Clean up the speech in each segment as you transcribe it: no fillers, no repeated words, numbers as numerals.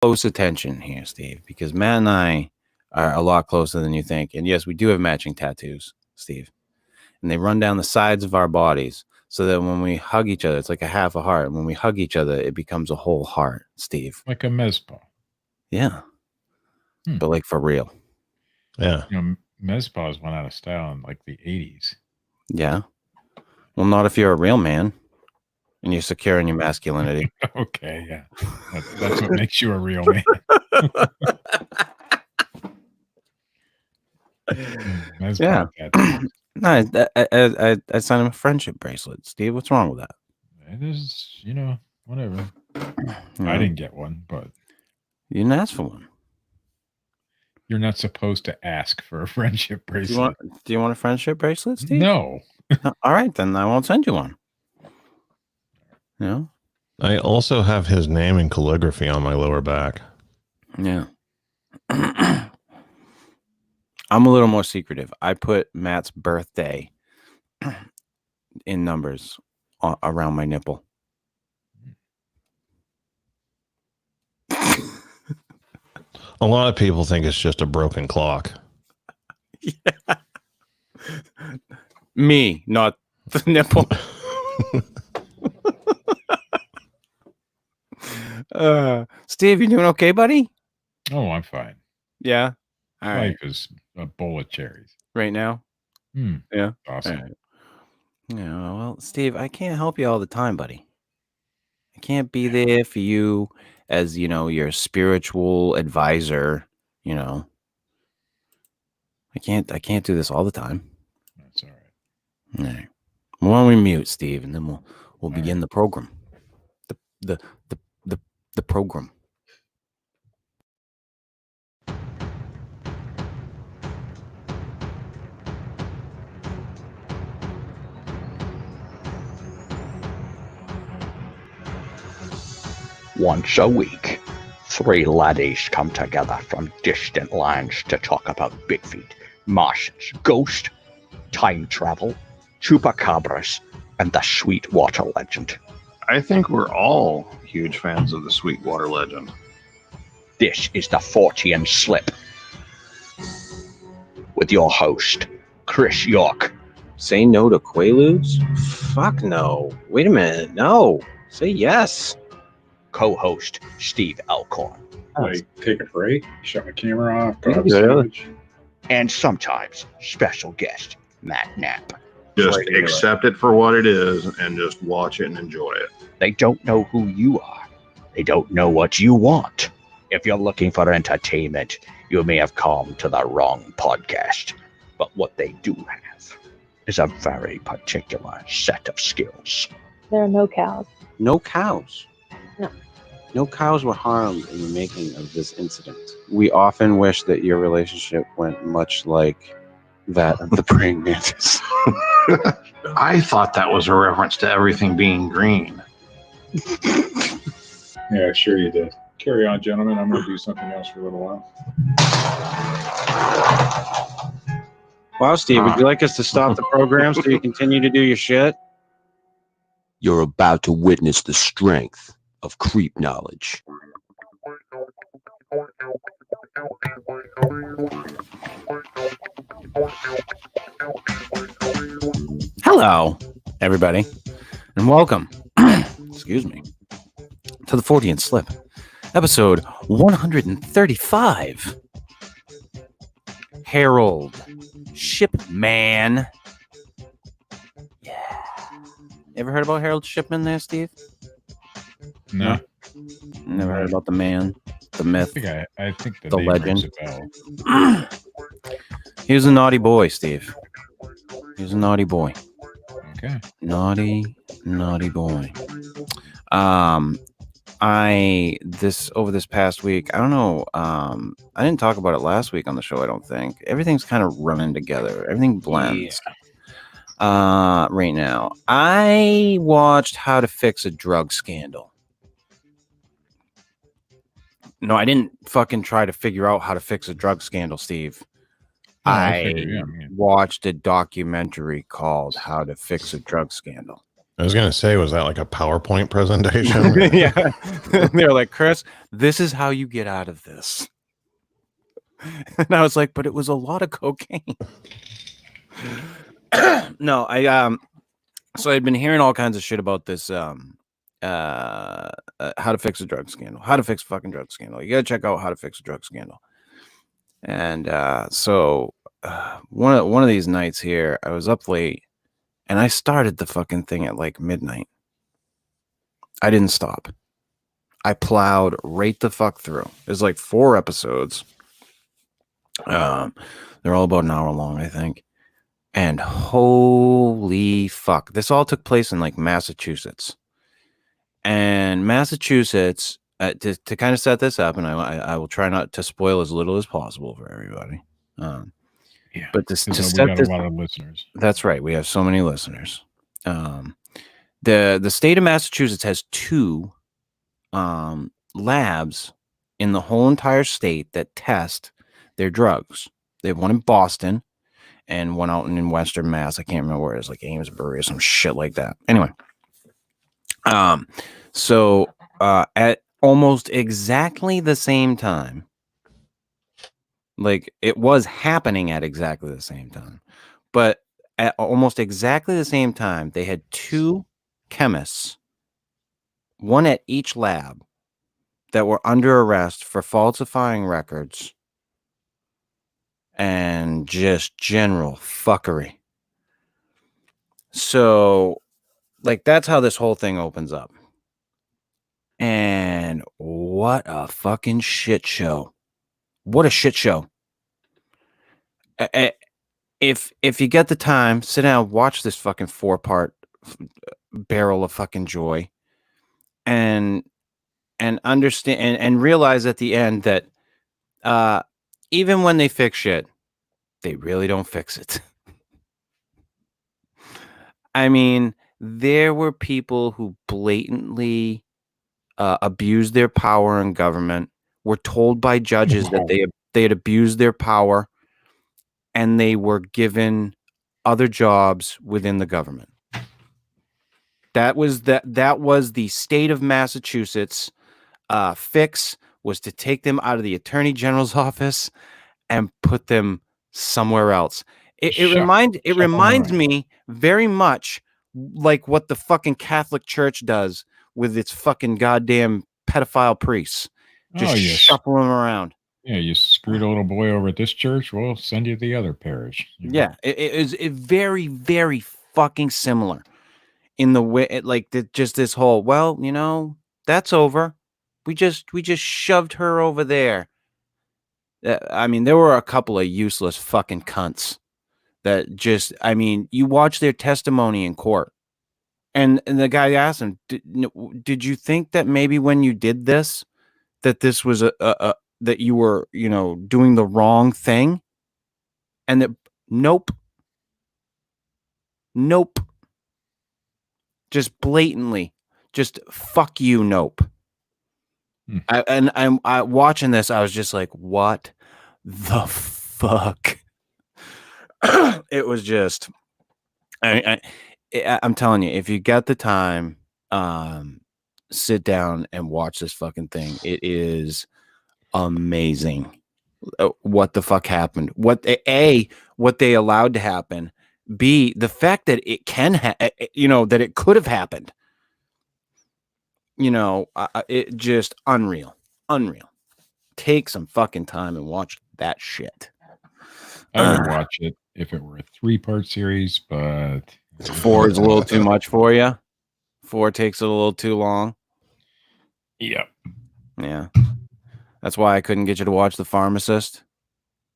close attention here, Steve, because Matt and I are a lot closer than you think. And yes, we do have matching tattoos, Steve. And they run down the sides of our bodies so that when we hug each other, it's like a half a heart. When we hug each other, it becomes a whole heart, Steve. Like a mezpa. Yeah. But like for real. Yeah. Mezpas went out of style in like the 80s. Yeah. Well, not if you're a real man and you're secure in your masculinity. Okay, yeah. That's what makes you a real man. Yeah. No, I signed him a friendship bracelet. Steve, what's wrong with that? It is, whatever. I didn't get one, but you didn't ask for one. You're not supposed to ask for a friendship bracelet. Do you want a friendship bracelet, Steve? No. All right, then I won't send you one. Yeah. I also have his name in calligraphy on my lower back. Yeah. I'm a little more secretive. I put Matt's birthday in numbers around my nipple. A lot of people think it's just a broken clock. Yeah. Me, not the nipple. Steve, you doing okay, buddy? Oh, I'm fine. Yeah. All right. Life is a bowl of cherries. Right now? Yeah. Awesome. Right. Yeah, well, Steve, I can't help you all the time, buddy. I can't be there for you as, your spiritual advisor, I can't do this all the time. That's all right. All right. Why don't we mute, Steve, and then we'll begin the program. The program. Once a week, 3 laddies come together from distant lands to talk about Bigfeet, Martians, ghosts, time travel, chupacabras, and the Sweetwater legend. I think we're all huge fans of the Sweetwater legend. This is the Fortean Slip with your host, Chris York. Say no to Quaaludes? Fuck no. Wait a minute. No. Say yes. Co-host, Steve Alcorn. Like, take a break, shut my camera off, and sometimes special guest, Matt Knapp. Just accept it for what it is and just watch it and enjoy it. They don't know who you are. They don't know what you want. If you're looking for entertainment, you may have come to the wrong podcast. But what they do have is a very particular set of skills. There are no cows. No cows? No. No cows were harmed in the making of this incident. We often wish that your relationship went much like that of the praying mantis. I thought that was a reference to everything being green. Yeah, sure you did. Carry on, gentlemen. I'm going to do something else for a little while. Wow, Steve, would you like us to stop the program so you continue to do your shit? You're about to witness the strength of creep knowledge. Hello, everybody, and welcome, excuse me, to the Fortean Slip, episode 135. Harold Shipman. Yeah. Ever heard about Harold Shipman there, Steve? No. Never heard about the man, the myth, I think the legend. Bell. He was a naughty boy, Steve. He was a naughty boy. Okay. Naughty boy. Over this past week, I don't know, I didn't talk about it last week on the show, I don't think. Everything's kind of running together. Everything blends. Yeah. Right now. I watched How to Fix a Drug Scandal. No, I didn't fucking try to figure out how to fix a drug scandal, Steve. I watched a documentary called How to Fix a Drug Scandal. I was going to say, was that like a PowerPoint presentation? Yeah. They're like, Chris, this is how you get out of this. And I was like, but it was a lot of cocaine. No, so I'd been hearing all kinds of shit about this how to fix a drug scandal, how to fix a fucking drug scandal. You gotta check out how to fix a drug scandal. And so one of these nights here, I was up late and I started the fucking thing at like midnight. I didn't stop. I plowed right the fuck through. There's like 4 episodes. They're all about an hour long, I think. And holy fuck, this all took place in like Massachusetts. And Massachusetts, to kind of set this up, and I will try not to spoil as little as possible for everybody. Yeah, but to we set got this, a lot of listeners. That's right. We have so many listeners. The state of Massachusetts has 2 labs in the whole entire state that test their drugs. They have one in Boston and one out in Western Mass. I can't remember where it is, like Amesbury or some shit like that. Anyway, so at almost exactly the same time, like it was happening at exactly the same time, but at almost exactly the same time, they had 2 chemists, one at each lab, that were under arrest for falsifying records and just general fuckery. So, like, that's how this whole thing opens up. And what a fucking shit show. What a shit show. If you get the time, sit down, watch this fucking 4-part barrel of fucking joy and understand and realize at the end that even when they fix shit, they really don't fix it. I mean, there were people who blatantly abused their power in government, were told by judges that they had abused their power, and they were given other jobs within the government. That was the state of Massachusetts fix, was to take them out of the Attorney General's office and put them somewhere else. It reminds me very much like what the fucking Catholic Church does with its fucking goddamn pedophile priests. Just shuffle them around. Yeah, you screwed a little boy over at this church, we'll send you to the other parish. Yeah, it is very, very fucking similar in the way, just this whole, well, that's over. We just shoved her over there. I mean, there were a couple of useless fucking cunts that just, I mean, you watch their testimony in court, and the guy asked him, did you think that maybe when you did this, that this was that you were, doing the wrong thing? And that, nope. Just blatantly, just fuck you, nope. I'm watching this, I was just like, what the fuck? It was just, I'm telling you, if you get the time, sit down and watch this fucking thing. It is amazing what the fuck happened. What they allowed to happen. B, the fact that it can that it could have happened. It just unreal. Take some fucking time and watch that shit. I would watch it if it were a 3-part series, but 4 is a little too much for you. 4 takes it a little too long. Yep. Yeah. That's why I couldn't get you to watch The Pharmacist.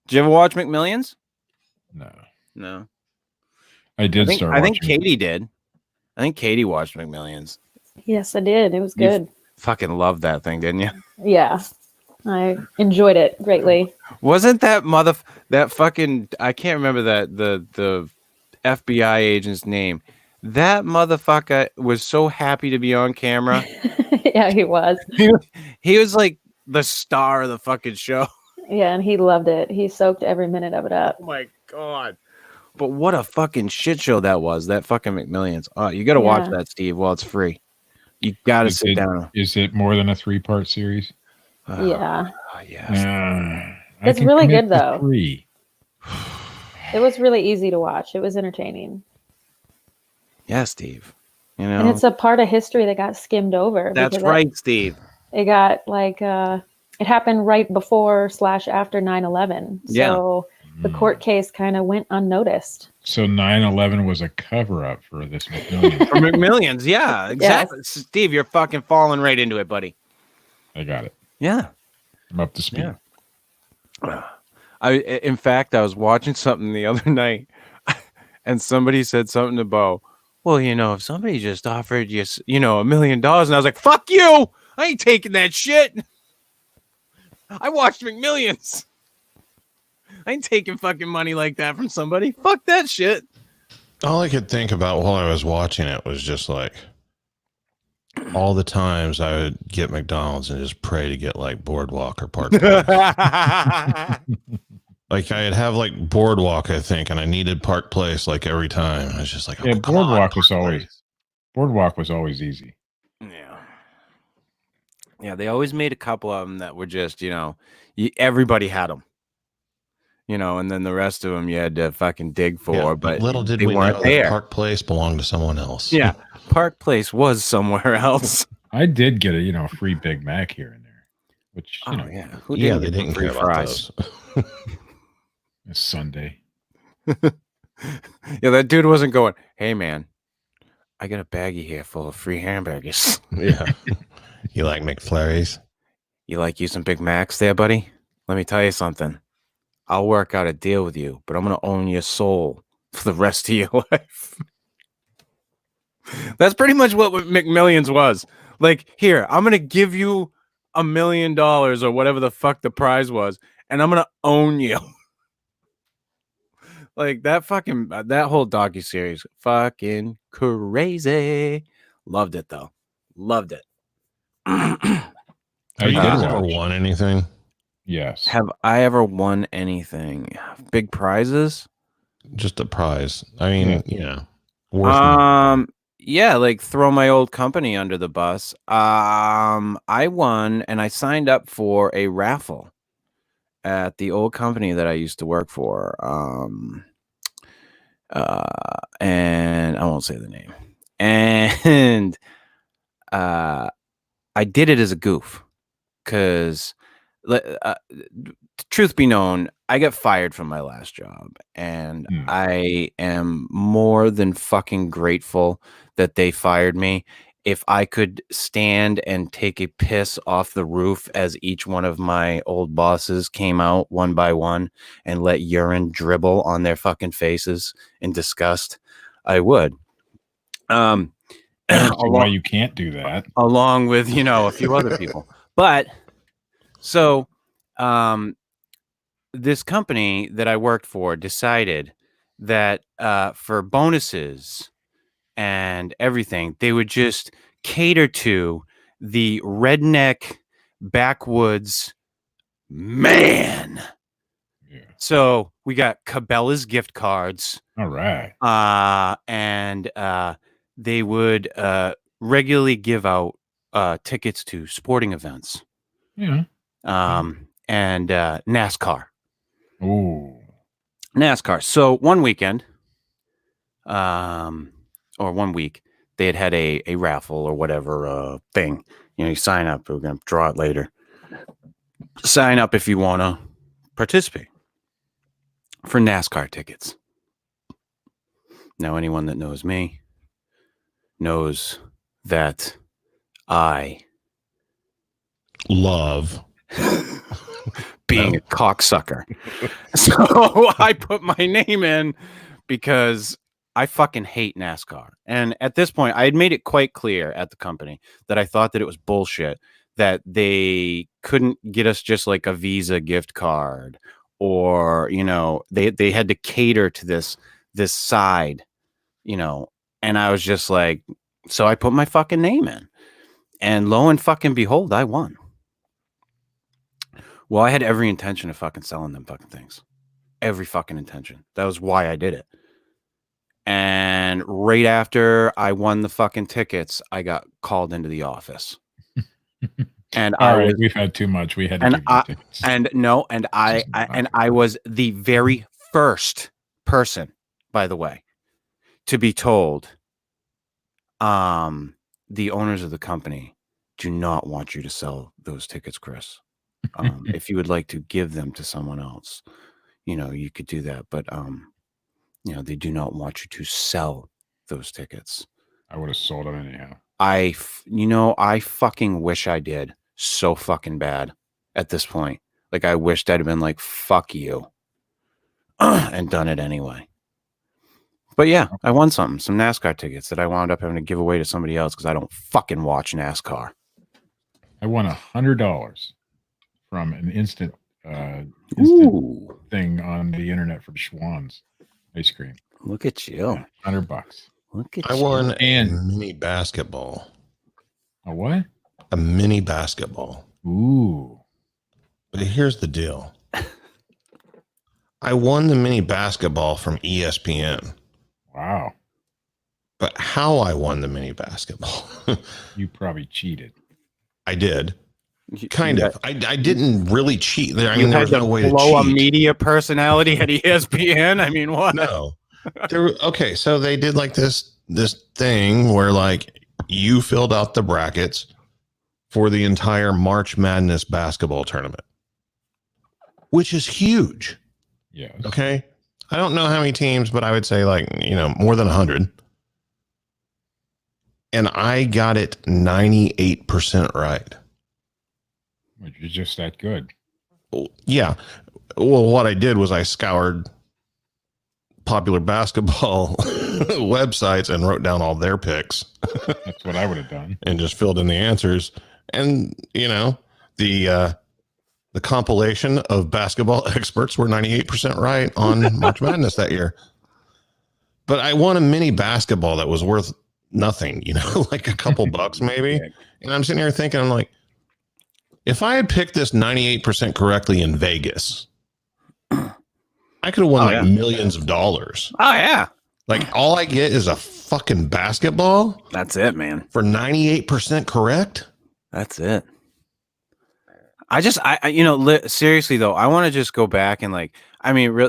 Did you ever watch McMillions? No. I did start watching. I think Katie did. I think Katie watched McMillions. Yes, I did. It was good. You fucking loved that thing, didn't you? Yeah. I enjoyed it greatly. Wasn't that that fucking, I can't remember the FBI agent's name. That motherfucker was so happy to be on camera. Yeah, he was. He was like the star of the fucking show. Yeah, and he loved it. He soaked every minute of it up. Oh my God. But what a fucking shit show that was. That fucking McMillions. You got to watch that, Steve, while it's free. You got to sit down. Is it more than a 3-part series? Yeah. Yes. It's really good, though. 3. It was really easy to watch. It was entertaining. Yeah, Steve. You know, and it's a part of history that got skimmed over. That's right, Steve. It got like it happened right before / after 9/11. So the court case kind of went unnoticed. So 9/11 was a cover-up for this McMillions. For McMillions, yeah, exactly. Yes. Steve, you're fucking falling right into it, buddy. I got it. Yeah. I'm up to speed. Yeah. In fact, I was watching something the other night, and somebody said something about, well, if somebody just offered you, $1 million, and I was like, fuck you! I ain't taking that shit. I watched McMillions. I ain't taking fucking money like that from somebody. Fuck that shit. All I could think about while I was watching it was just like all the times I would get McDonald's and just pray to get like Boardwalk or Park Place. Like I'd have like Boardwalk, I think, and I needed Park Place like every time. I was just like, Boardwalk was always easy. Yeah, they always made a couple of them that were just, everybody had them. And then the rest of them you had to fucking dig for. Yeah, but little did we know that Park Place belonged to someone else. Yeah, Park Place was somewhere else. I did get a free Big Mac here and there, which Who didn't they didn't free care fries. About those. It's Sunday. Yeah, that dude wasn't going, hey man, I got a baggie here full of free hamburgers. Yeah. You like McFlurries? You like you some Big Macs there, buddy? Let me tell you something. I'll work out a deal with you, but I'm going to own your soul for the rest of your life. That's pretty much what McMillions was. Like, here, I'm going to give you $1 million or whatever the fuck the prize was, and I'm going to own you. Like, that whole docuseries, fucking crazy. Loved it, though. Loved it. Have you guys ever won anything? Yes. Have I ever won anything? Big prizes? Just a prize. I mean, yeah, like throw my old company under the bus. I won and I signed up for a raffle at the old company that I used to work for. And I won't say the name. And I did it as a goof because truth be known, I got fired from my last job, and I am more than fucking grateful that they fired me. If I could stand and take a piss off the roof as each one of my old bosses came out one by one and let urine dribble on their fucking faces in disgust, I would. I don't see why you can't do that. Along with, a few other people. But so this company that I worked for decided that for bonuses and everything, they would just cater to the redneck backwoods man. Yeah. So we got Cabela's gift cards. All right. And they would regularly give out tickets to sporting events. Yeah. And NASCAR. Ooh. NASCAR. So one weekend, or 1 week, they had a raffle or whatever thing. You sign up. We're going to draw it later. Sign up if you want to participate for NASCAR tickets. Now, anyone that knows me knows that I love being a cocksucker. So I put my name in because I fucking hate NASCAR. And at this point, I had made it quite clear at the company that I thought that it was bullshit, that they couldn't get us just like a Visa gift card, or, they had to cater to this side, and I was just like, so I put my fucking name in, and lo and fucking behold, I won. Well, I had every intention of fucking selling them fucking things. Every fucking intention. That was why I did it. And right after I won the fucking tickets, I got called into the office. And we've had too much. We had to give you tickets. I was the very first person, by the way, to be told, the owners of the company do not want you to sell those tickets, Chris. If you would like to give them to someone else, you could do that. But, they do not want you to sell those tickets. I would have sold them anyhow. I fucking wish I did so fucking bad at this point. Like, I wished I'd have been like, fuck you, and done it anyway. But yeah, I won some NASCAR tickets that I wound up having to give away to somebody else because I don't fucking watch NASCAR. I won $100 from an instant thing on the internet from Schwann's ice cream. Look at you. $100. Look at I you. won a mini basketball. A what? A mini basketball. Ooh. But here's the deal. I won the mini basketball from ESPN. Wow. But how I won the mini basketball? You probably cheated. I did. Kind of. I didn't really cheat. I mean, there's no way to blow a cheat. media personality at ESPN. I mean, what? No. Okay, so they did like this thing where like you filled out the brackets for the entire March Madness basketball tournament, which is huge. Yeah. Okay. I don't know how many teams, but I would say like, more than 100. And I got it 98% right. You're just that good. Yeah. Well, what I did was I scoured popular basketball websites and wrote down all their picks. That's what I would have done. And just filled in the answers. And, the compilation of basketball experts were 98% right on March Madness that year. But I won a mini basketball that was worth nothing, like a couple bucks maybe. And I'm sitting here thinking, I'm like, if I had picked this 98% correctly in Vegas, I could have won millions of dollars. Oh, yeah. Like, all I get is a fucking basketball. That's it, man. For 98% correct. That's it. Seriously though, I want to just go back and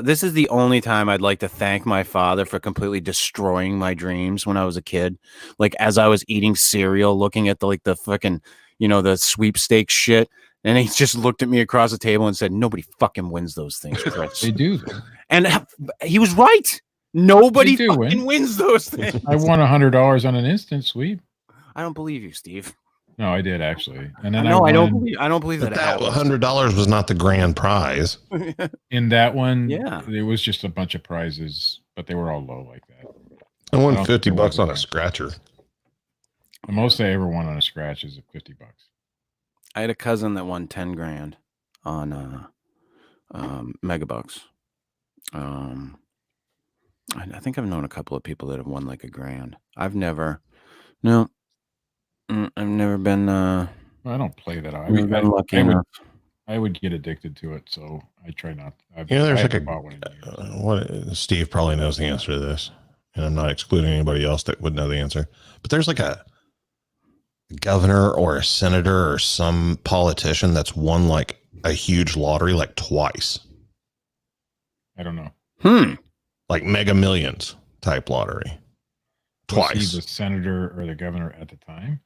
this is the only time I'd like to thank my father for completely destroying my dreams when I was a kid. Like, as I was eating cereal, looking at the fucking, the sweepstakes shit. And he just looked at me across the table and said, nobody fucking wins those things, Chris. They do. And he was right. Nobody fucking wins those things. I won $100 on an instant sweep. I don't believe you, Steve. No, I did actually. And then I don't believe that. That $100 was not the grand prize. In that one, yeah, it was just a bunch of prizes, but they were all low like that. I won $50 on a scratcher. The most I ever won on a scratch is $50. I had a cousin that won 10 grand on Megabucks. I think I've known a couple of people that have won like $1,000. I've never been. I don't play that. I would get addicted to it, so I try not. There's Steve probably knows the answer to this, and I'm not excluding anybody else that would know the answer. But there's like a governor or a senator or some politician that's won like a huge lottery like twice. I don't know. Like Mega Millions type lottery. Twice. Was he the senator or the governor at the time?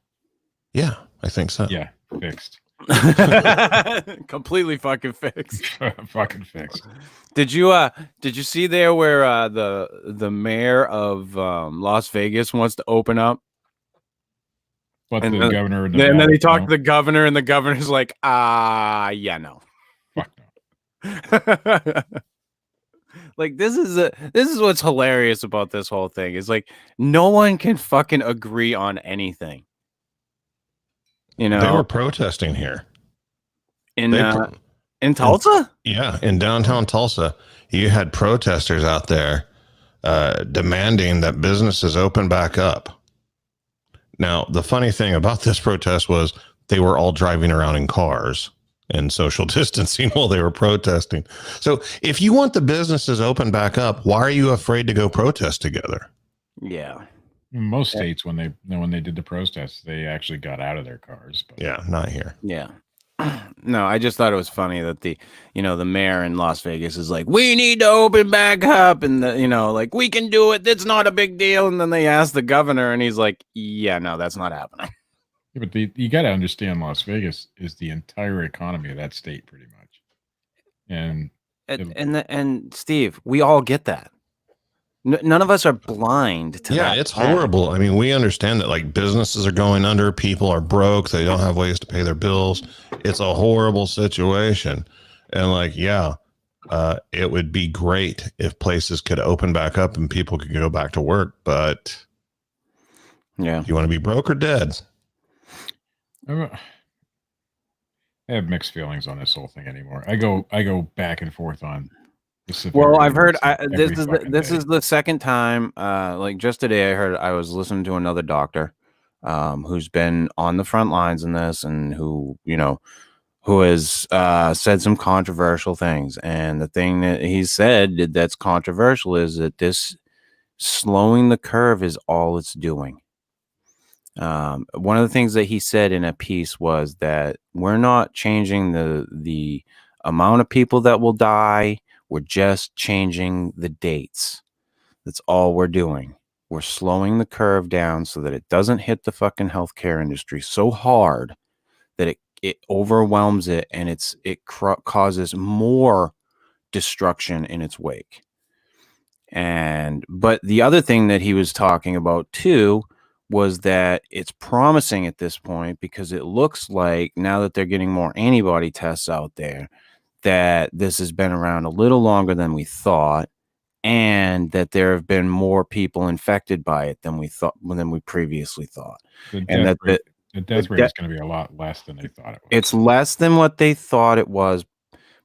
Yeah, I think so. Yeah, fixed. Completely fucking fixed. Fucking fixed. Did you see there where the mayor of Las Vegas wants to open up? But and the governor and then they talk to the governor, and the governor's like, yeah, no. Fuck no. Like, this is what's hilarious about this whole thing is like no one can fucking agree on anything. They were protesting here in Tulsa. Yeah, in downtown Tulsa, you had protesters out there demanding that businesses open back up. Now, the funny thing about this protest was they were all driving around in cars and social distancing while they were protesting. So if you want the businesses open back up, why are you afraid to go protest together? Yeah. In most states, when they did the protests, they actually got out of their cars. But Yeah, not here. Yeah. No, I just thought it was funny that the mayor in Las Vegas is like, we need to open back up, and like, we can do it. It's not a big deal. And then they ask the governor, and he's like, yeah, no, that's not happening. Yeah, but you got to understand, Las Vegas is the entire economy of that state, pretty much. And Steve, we all get that. None of us are blind to that. Yeah, it's horrible. I mean, we understand that like businesses are going under, people are broke, they don't have ways to pay their bills. It's a horrible situation. And like, yeah, it would be great if places could open back up and people could go back to work. But yeah, you want to be broke or dead? I have mixed feelings on this whole thing anymore. I go back and forth on. Well, I've heard this is the second time. Like just today, I was listening to another doctor, who's been on the front lines in this, and who has said some controversial things. And the thing that he said that's controversial is that this slowing the curve is all it's doing. One of the things that he said in a piece was that we're not changing the amount of people that will die. We're just changing the dates. That's all we're doing. We're slowing the curve down so that it doesn't hit the fucking healthcare industry so hard that it overwhelms it, and it causes more destruction in its wake. But the other thing that he was talking about too was that it's promising at this point, because it looks like now that they're getting more antibody tests out there, that this has been around a little longer than we thought, and that there have been more people infected by it than we previously thought. The death rate is going to be a lot less than they thought it was. It's less than what they thought it was,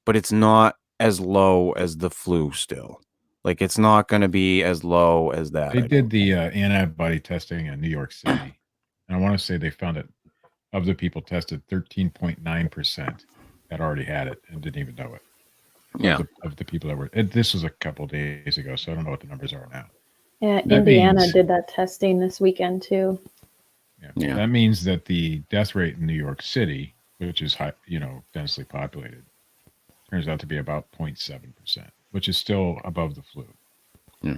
but it's not as low as the flu still. Like, it's not going to be as low as that. They did the antibody testing in New York City, and I want to say they found that of the people tested, 13.9% had already had it and didn't even know it. Yeah, of the people that were. This was a couple days ago, so I don't know what the numbers are now. Yeah, Indiana did that testing this weekend too. Yeah, that means that the death rate in New York City, which is high, densely populated, turns out to be about 0.7%, which is still above the flu. Yeah.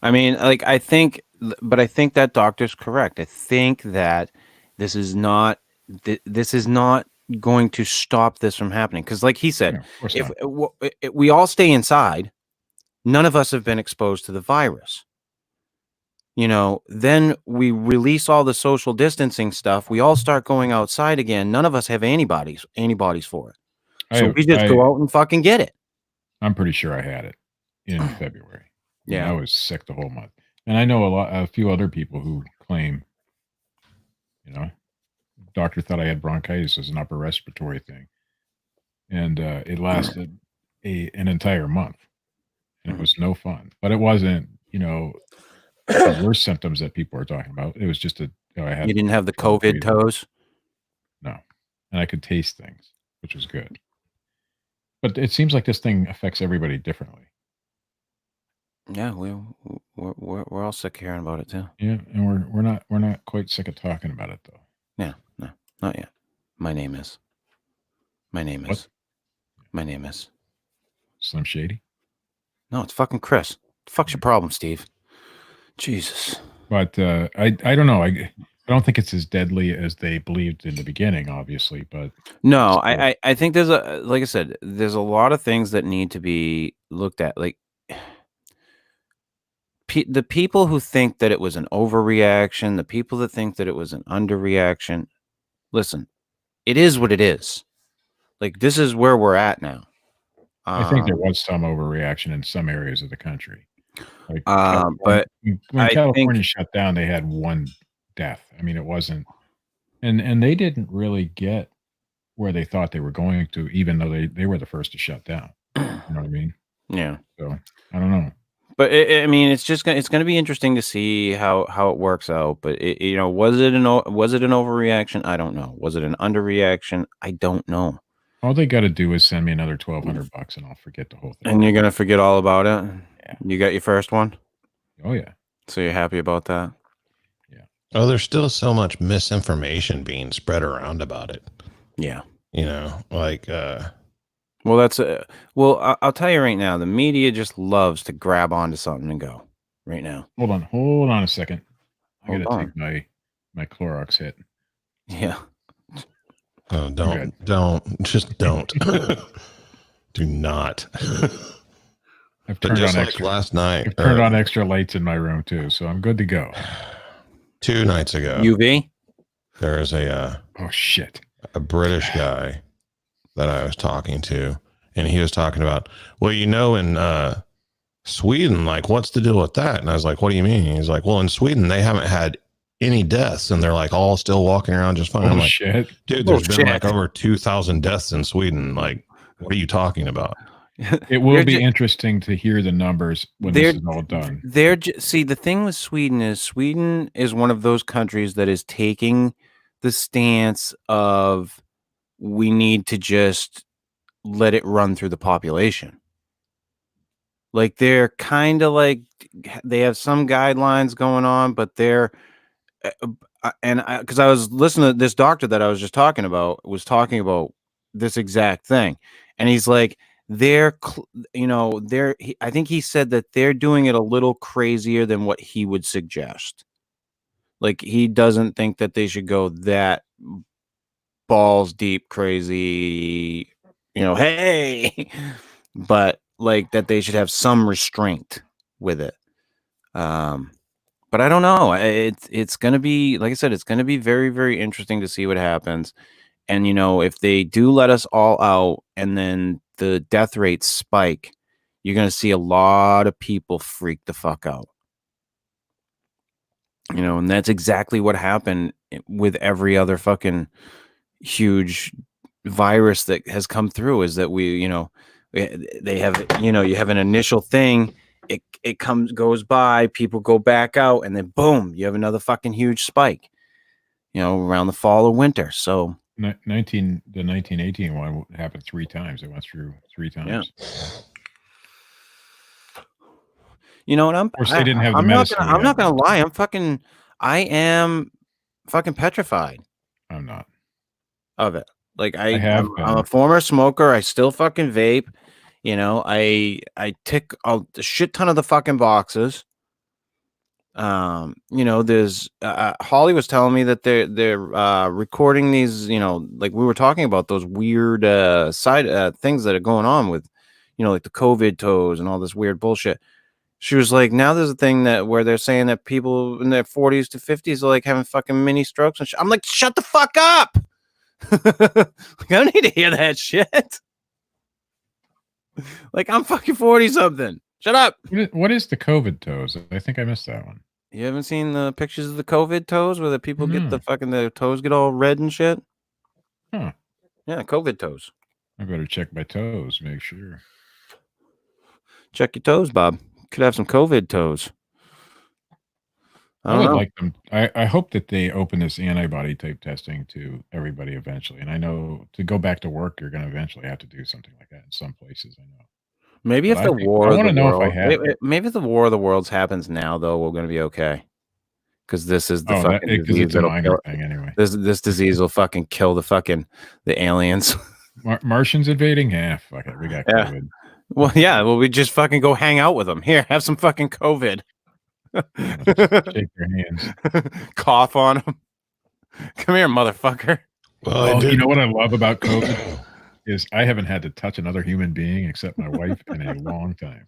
I mean, like, I think that doctor's correct. I think that this is not going to stop this from happening, because like he said, if we all stay inside, none of us have been exposed to the virus, then we release all the social distancing stuff, we all start going outside again, none of us have antibodies for it, so we just go out and fucking get it. I'm pretty sure I had it in February. Yeah, I was sick the whole month, and I know a few other people who claim, doctor thought I had bronchitis as an upper respiratory thing, and it lasted an entire month, and it was no fun. But it wasn't, the worst symptoms that people are talking about. It was just you didn't have the COVID toes. No, and I could taste things, which was good. But it seems like this thing affects everybody differently. Yeah, we're all sick of hearing about it too. Yeah, and we're not quite sick of talking about it though. Yeah, no, not yet. My name is Slim Shady. No, it's fucking Chris. The fuck's your problem, Steve? Jesus. But I don't know. I don't think it's as deadly as they believed in the beginning, obviously. But no, I think like I said, there's a lot of things that need to be looked at. Like, the people who think that it was an overreaction, the people that think that it was an underreaction, listen, it is what it is. Like, this is where we're at now. I think there was some overreaction in some areas of the country. Like, but when California shut down, they had one death. I mean, it wasn't, and they didn't really get where they thought they were going to, even though they were the first to shut down. You know what I mean? Yeah. So I don't know. But I mean, it's going to be interesting to see how it works out. But was it an overreaction? I don't know. Was it an underreaction? I don't know. All they got to do is send me another $1,200 and I'll forget the whole thing. And you're gonna forget all about it. Yeah. You got your first one? Oh yeah. So you're happy about that? Oh, there's still so much misinformation being spread around about it. Yeah. You know, like, well, that's I'll tell you right now, the media just loves to grab onto something and go right now. Hold on a second. I gotta take my Clorox hit. Yeah. Oh, don't. Just don't. Do not. I've turned just on like extra, last night. I've turned on extra lights in my room too, so I'm good to go. 2 nights ago, UV. There is a oh shit, a British guy that I was talking to, and he was talking about, well, you know, in Sweden, like, what's the deal with that? And I was like, what do you mean? He's like, well, in Sweden, they haven't had any deaths, and they're like all still walking around just fine. I'm like, shit, dude, there's been like over 2,000 deaths in Sweden. Like, what are you talking about? It will be interesting to hear the numbers when this is all done. See, the thing with Sweden is one of those countries that is taking the stance of we need to just let it run through the population. Like they're kind of like they have some guidelines going on, but they're because I was listening to this doctor that I was just talking about was talking about this exact thing, and he's like, I think he said that they're doing it a little crazier than what he would suggest. Like he doesn't think that they should go that balls deep crazy, hey, but like that they should have some restraint with it. But I don't know. It's going to be, like I said, it's going to be very, very interesting to see what happens. And, if they do let us all out and then the death rates spike, you're going to see a lot of people freak the fuck out. And that's exactly what happened with every other fucking huge virus that has come through is that they have, you have an initial thing. It goes by, people go back out, and then boom, you have another fucking huge spike, around the fall or winter. So the 1918 one happened 3 times. It went through 3 times. Yeah. And of course, they didn't have the medicine. I'm not gonna lie. I am fucking petrified. I'm not of it. Like I'm a former smoker. I still fucking vape. I tick a shit ton of the fucking boxes. There's Holly was telling me that they're recording these, like we were talking about those weird side things that are going on with, like the COVID toes and all this weird bullshit. She was like, now there's a thing where they're saying that people in their 40s to 50s are like having fucking mini strokes and shit. I'm like, shut the fuck up. I don't need to hear that shit. Like I'm fucking 40 something. Shut up. What is the COVID toes? I think I missed that one. You haven't seen the pictures of the COVID toes where the people get their toes get all red and shit? Huh. Yeah, COVID toes. I better check my toes, make sure. Check your toes, Bob. Could have some COVID toes. I would like them. I hope that they open this antibody type testing to everybody eventually. And I know to go back to work, you're going to eventually have to do something like that in some places. I know. Maybe if the war of the world, maybe if the war of the worlds happens now, though, we're going to be okay. Because this is the fucking disease that'll kill thing anyway. This disease will fucking kill the aliens. Martians invading? Yeah, fuck it. We got COVID. Well, yeah. Well, we just fucking go hang out with them. Here, have some fucking COVID. Shake their hands. Cough on them. Come here, motherfucker. Well, you know what I love about COVID is I haven't had to touch another human being except my wife in a long time.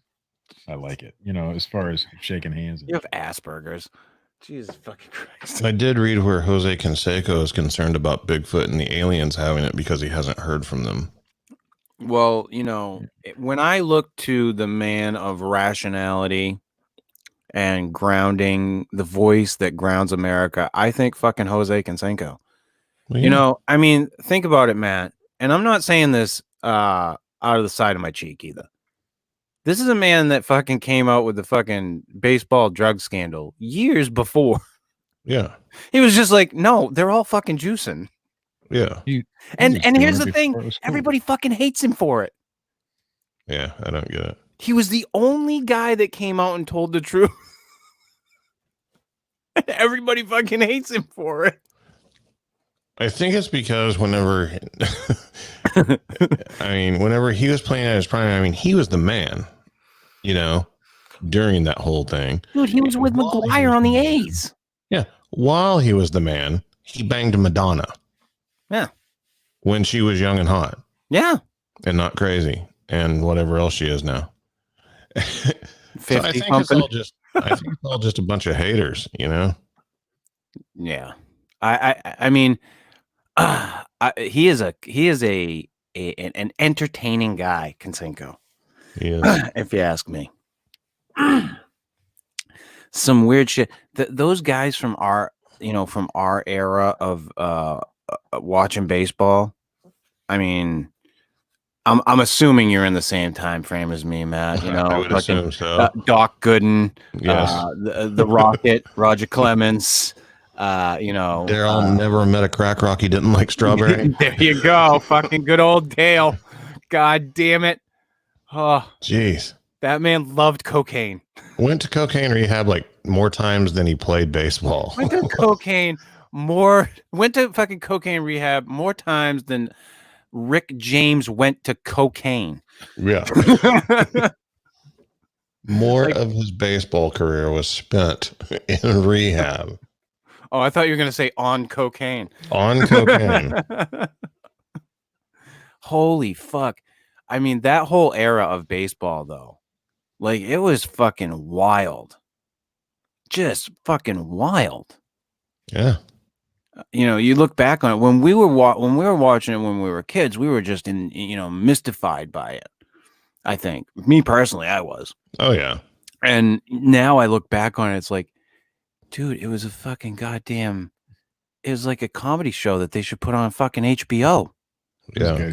I like it. As far as shaking hands. You have Asperger's. Jesus fucking Christ. I did read where Jose Canseco is concerned about Bigfoot and the aliens having it because he hasn't heard from them. Well, when I look to the man of rationality and grounding, the voice that grounds America, I think fucking Jose Canseco. Well, yeah. I mean, think about it, Matt. And I'm not saying this out of the side of my cheek either. This is a man that fucking came out with the fucking baseball drug scandal years before. Yeah. He was just like, no, they're all fucking juicing. Yeah. And here's the thing. Cool. Everybody fucking hates him for it. Yeah, I don't get it. He was the only guy that came out and told the truth. Everybody fucking hates him for it. I think it's because whenever he was playing at his prime, he was the man, during that whole thing. Dude, he was with McGuire on the A's. Yeah. While he was the man, he banged Madonna. Yeah. When she was young and hot. Yeah. And not crazy. And whatever else she is now. So I think it's all just a bunch of haters, Yeah. I mean, he is an entertaining guy, Konsenko. Yeah. If you ask me. Some weird shit. Those guys from our era of watching baseball. I mean, I'm assuming you're in the same time frame as me, Matt. I would assume so. Doc Gooden, yes. the Rocket, Roger Clemens. Daryl never met a crack rock he didn't like strawberry. There you go, fucking good old Dale. God damn it! Oh, jeez, that man loved cocaine. Went to cocaine rehab like more times than he played baseball. Went to fucking cocaine rehab more times than Rick James went to cocaine. Yeah. More of his baseball career was spent in rehab. Oh, I thought you were going to say on cocaine. On cocaine. Holy fuck. I mean, that whole era of baseball, though, like, it was fucking wild. Just fucking wild. Yeah. You look back on it when we were watching it when we were kids, we were just mystified by it. I think, me personally, I was. Oh yeah. And now I look back on it, it's like, dude, it was a fucking goddamn. It was like a comedy show that they should put on fucking HBO. Yeah.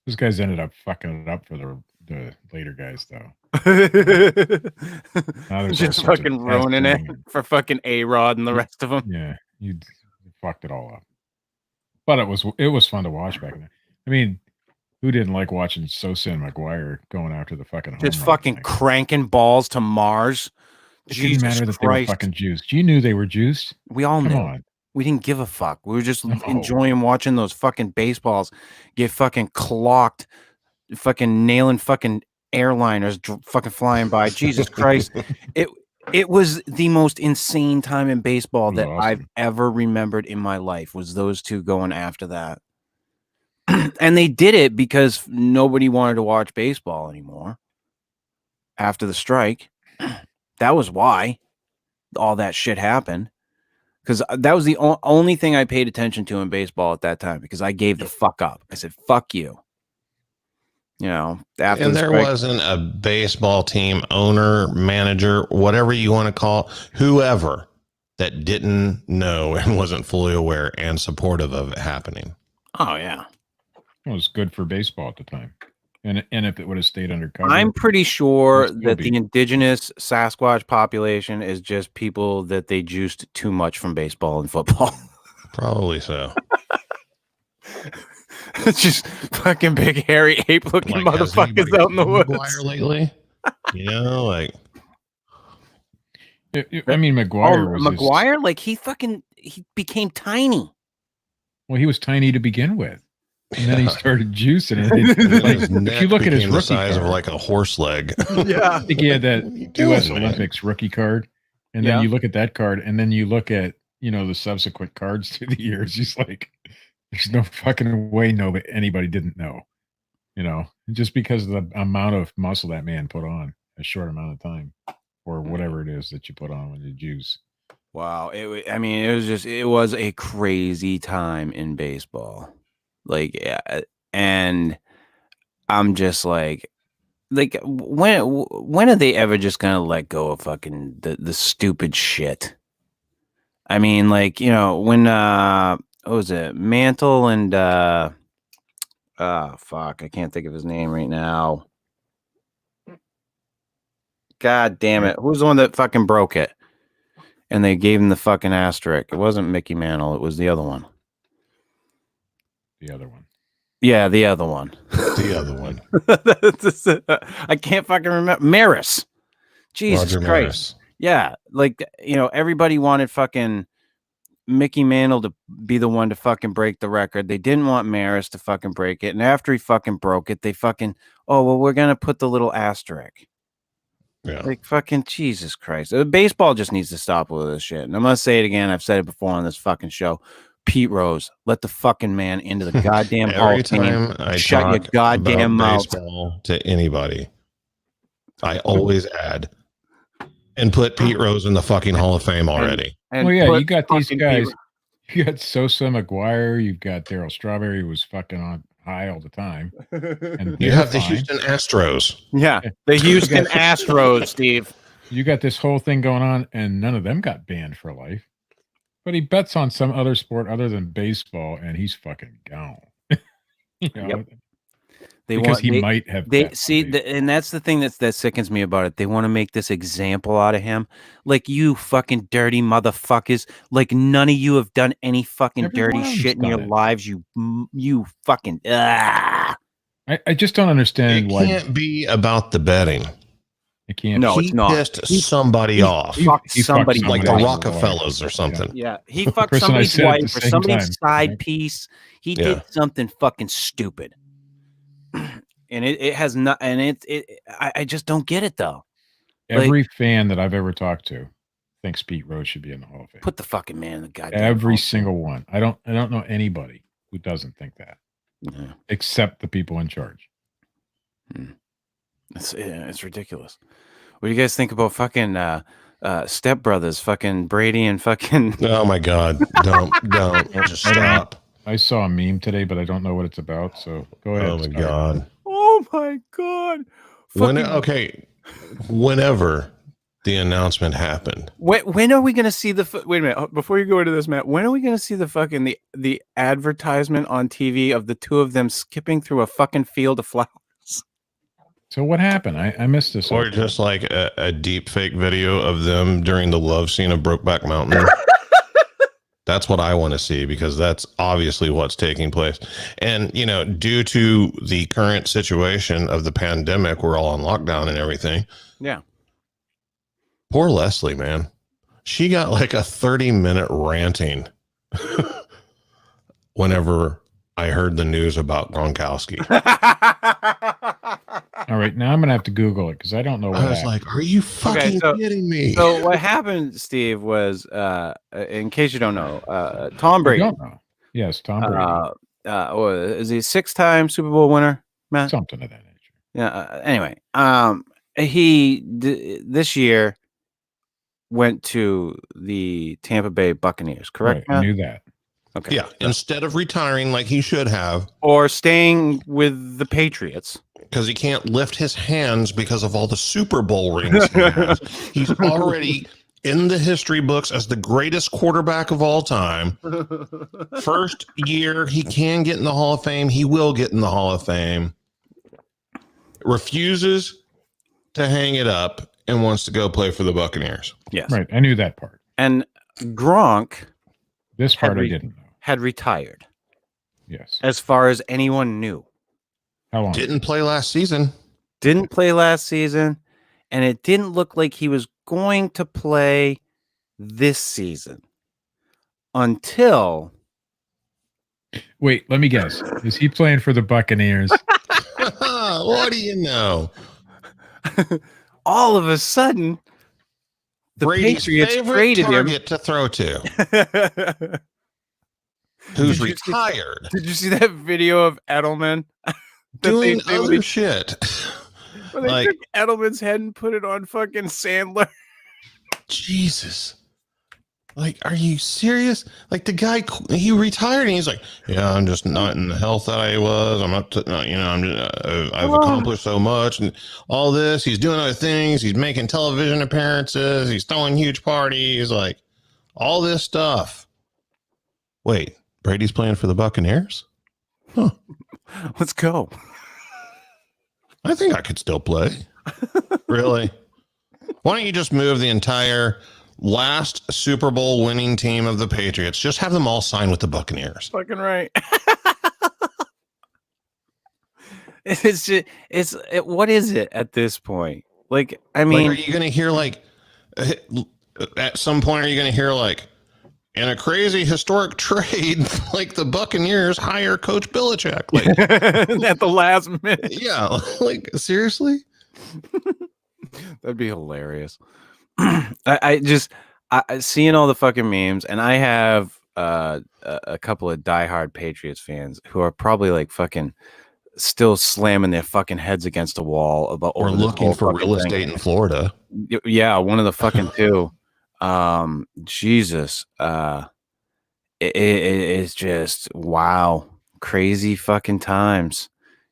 Those guys ended up fucking it up for the later guys, though. Just fucking ruining it for fucking A-Rod and the rest of them. Yeah, you fucked it all up. But it was fun to watch back then. I mean, who didn't like watching Sosa and McGuire going after the fucking home just fucking thing? Cranking balls to Mars? It didn't matter that they were fucking juiced. You knew they were juiced. We all knew. On. We didn't give a fuck. We were just enjoying watching those fucking baseballs get fucking clocked, fucking nailing fucking airliners fucking flying by. Jesus Christ. It was the most insane time in baseball that awesome. I've ever remembered in my life was those two going after that. And they did it because nobody wanted to watch baseball anymore after the strike. That was why all that shit happened. Because that was the only thing I paid attention to in baseball at that time, because I gave the fuck up. I said, fuck you. After and there wasn't a baseball team owner, manager, whatever you want to call, whoever that didn't know and wasn't fully aware and supportive of it happening. Oh, yeah. It was good for baseball at the time. And if it would have stayed undercover. I'm pretty sure that the indigenous Sasquatch population is just people that they juiced too much from baseball and football. Probably so. It's just fucking big, hairy, ape-looking motherfuckers out in the woods. McGuire lately? I mean, McGuire was McGuire? Like, he became tiny. Well, he was tiny to begin with. And then he started juicing it. If you look at his rookie size card, of like a horse leg. Yeah. I think he had that U.S. Olympics rookie card. And then you look at that card, and then you look at, the subsequent cards through the years. He's like, there's no fucking way anybody didn't know. Just because of the amount of muscle that man put on a short amount of time, or whatever it is that you put on when you juice. Wow. It was a crazy time in baseball. Like, yeah, and I'm just like when are they ever just gonna let go of fucking the stupid shit? I mean, like, when what was it, Mantle and fuck, I can't think of his name right now. God damn it, who's the one that fucking broke it? And they gave him the fucking asterisk. It wasn't Mickey Mantle, it was the other one. The other one. Yeah, the other one. The other one. I can't fucking remember. Maris. Jesus Roger Christ. Maris. Yeah, like, everybody wanted fucking Mickey Mantle to be the one to fucking break the record. They didn't want Maris to fucking break it. And after he fucking broke it, they fucking, oh, well, we're going to put the little asterisk. Yeah. Like, fucking Jesus Christ. Baseball just needs to stop with this shit. And I'm going to say it again. I've said it before on this fucking show. Pete Rose, let the fucking man into the goddamn Hall Every of Fame. time I Shut your talk goddamn about mouth. baseball to anybody, I always add and put Pete Rose in the fucking Hall of Fame already. And Well, yeah, put you got these fucking guys. Pete- You got Sosa McGuire. You've got Darryl Strawberry, who was fucking on high all the time. And You they're have the fine. Houston Astros. Yeah, the Houston Astros, Steve. You got this whole thing going on, and none of them got banned for life. But he bets on some other sport other than baseball, and he's fucking gone. Yep. Because he might have. They bet on see, baseball. and that's the thing that sickens me about it. They want to make this example out of him, like, you fucking dirty motherfuckers. Like, none of you have done any fucking Every dirty one of them's shit in your done it. lives. You fucking. I just don't understand It why can't be about the betting. it can't. No, he it's not. pissed somebody off, fucked he somebody like the wife. Rockefellers or something. Yeah, he fucked Chris and I somebody's said it at wife the or same somebody's time. side Yeah. piece. He Yeah. did something fucking stupid, and it has not. And I just don't get it though. Every fan that I've ever talked to thinks Pete Rose should be in the Hall of Fame. Put the fucking man in the goddamn. Every Hall. single one. I don't know anybody who doesn't think that, Yeah. except the people in charge. It's ridiculous. What do you guys think about fucking Step Brothers, fucking Brady and fucking? Oh my God! Don't just stop. I saw a meme today, but I don't know what it's about. So go ahead. Oh my start. God! Oh my God! Whenever the announcement happened, When are we gonna see the? Wait a minute, before you go into this, Matt. When are we gonna see the fucking the advertisement on TV of the two of them skipping through a fucking field of flowers? So what happened? I missed this. or just like a deep fake video of them during the love scene of Brokeback Mountain. That's what I want to see, because that's obviously what's taking place. And, due to the current situation of the pandemic, we're all on lockdown and everything. Yeah. Poor Leslie, man. She got like a 30-minute ranting whenever I heard the news about Gronkowski. All right, now I'm gonna have to Google it because I don't know what I was happened. like, are you fucking kidding me? So what happened, Steve, was in case you don't know, Tom Brady. I don't know. Yes, Tom Brady. Is he a 6-time Super Bowl winner, Matt? Something of that nature. Yeah. Anyway, he this year went to the Tampa Bay Buccaneers, correct? Right, I Matt? knew that. Okay. Yeah, instead of retiring like he should have, or staying with the Patriots, because he can't lift his hands because of all the Super Bowl rings he has. He's already in the history books as the greatest quarterback of all time. First year he can get in the Hall of Fame. He will get in the Hall of Fame. Refuses to hang it up and wants to go play for the Buccaneers. Yes. Right, I knew that part. And Gronk, this part I didn't know. Had retired. Yes. As far as anyone knew. How long? Didn't play last season. Didn't play last season. And it didn't look like he was going to play this season. Until. Wait, let me guess. Is he playing for the Buccaneers? What do you know? All of a sudden, the Brady's Patriots favorite traded target him to throw to. Who's retired. Did you see that video of Edelman doing other shit? When they took Edelman's head and put it on fucking Sandler. Jesus. Like, are you serious? Like, the guy, he retired and he's like, yeah, I'm just not in the health that I was. I'm not, I'm just, I've accomplished so much and all this. He's doing other things. He's making television appearances. He's throwing huge parties, like all this stuff. Wait, Brady's playing for the Buccaneers? Huh. Let's go. I think I could still play. Really? Why don't you just move the entire last Super Bowl winning team of the Patriots? Just have them all sign with the Buccaneers. Fucking right. What is it at this point? Like, I mean, are you going to hear like At some point, are you going to hear like, in a crazy historic trade, like the Buccaneers hire Coach Belichick? Like, at the last minute. yeah, like seriously? That'd be hilarious. I seeing all the fucking memes, and I have a couple of diehard Patriots fans who are probably like fucking still slamming their fucking heads against the wall about Or looking for real estate in Florida. Yeah, one of the fucking two. Jesus, it's just wow, crazy fucking times,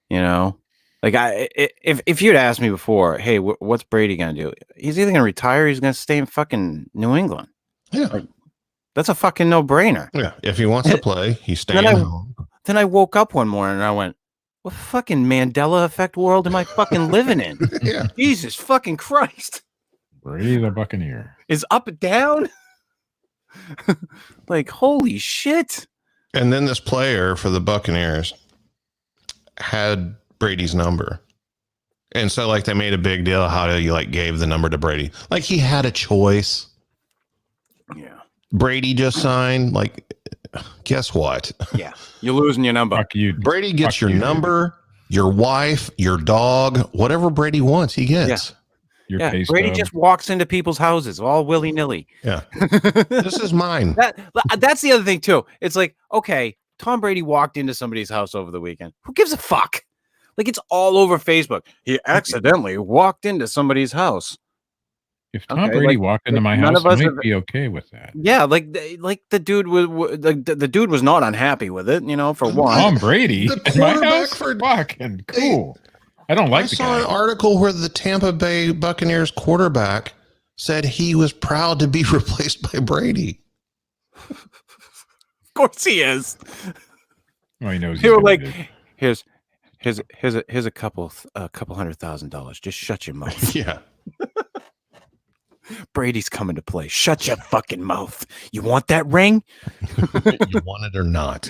you know. Like if you'd asked me before, hey, what's Brady gonna do? He's either gonna retire, or he's gonna stay in fucking New England. Yeah, like, that's a fucking no-brainer. Yeah, if he wants to play, he's staying home. Then I woke up one morning and I went, what fucking Mandela effect world am I fucking living in? Yeah, Jesus fucking Christ. Brady the Buccaneer is up and down. Like, holy shit. And then this player for the Buccaneers had Brady's number. And so like they made a big deal how you like gave the number to Brady. Like he had a choice. Yeah. Brady just signed. Like, guess what? Yeah. You're losing your number. Fuck you. Brady gets your number, your wife, your dog, whatever Brady wants, he gets. Yeah. Brady just walks into people's houses all willy-nilly. Yeah. This is mine. That's the other thing too. It's like, okay, Tom Brady walked into somebody's house over the weekend. Who gives a fuck? Like, it's all over Facebook. He accidentally walked into somebody's house. If Tom Brady walked into my house, I might be okay with that. Yeah, like the dude was the dude was not unhappy with it, you know, for one. Tom Brady the in my house, fucking cool. I don't like the guy. I saw an article where the Tampa Bay Buccaneers quarterback said he was proud to be replaced by Brady. Of course he is. Well, he knows. They were like, here's a couple $100,000. Just shut your mouth. Yeah. Brady's coming to play. Shut your fucking mouth. You want that ring? You want it or not?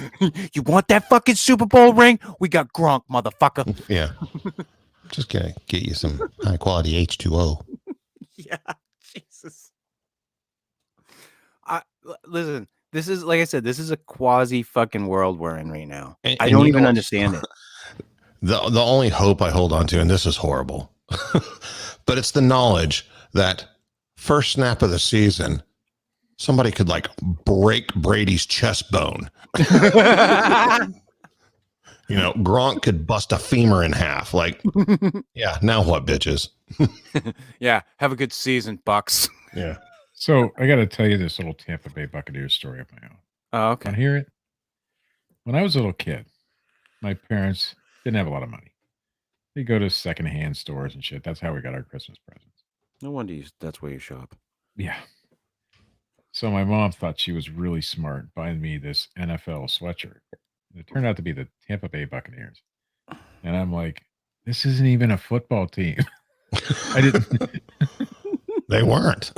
You want that fucking Super Bowl ring? We got Gronk, motherfucker. Yeah. Just gonna get you some high quality H2O. Yeah. Jesus. Listen, this is, like I said, this is a quasi fucking world we're in right now. I don't even understand it. The only hope I hold on to, and this is horrible, but it's the knowledge that first snap of the season, somebody could like break Brady's chest bone. You know, Gronk could bust a femur in half. Like, yeah, now what, bitches? Yeah, have a good season, Bucks. Yeah. So I got to tell you this little Tampa Bay Buccaneers story of my own. Oh, okay. Want to hear it? When I was a little kid, my parents didn't have a lot of money. They go to secondhand stores and shit. That's how we got our Christmas presents. No wonder that's where you shop. Yeah. So my mom thought she was really smart buying me this NFL sweatshirt. It turned out to be the Tampa Bay Buccaneers. And I'm like, this isn't even a football team. I didn't. They weren't.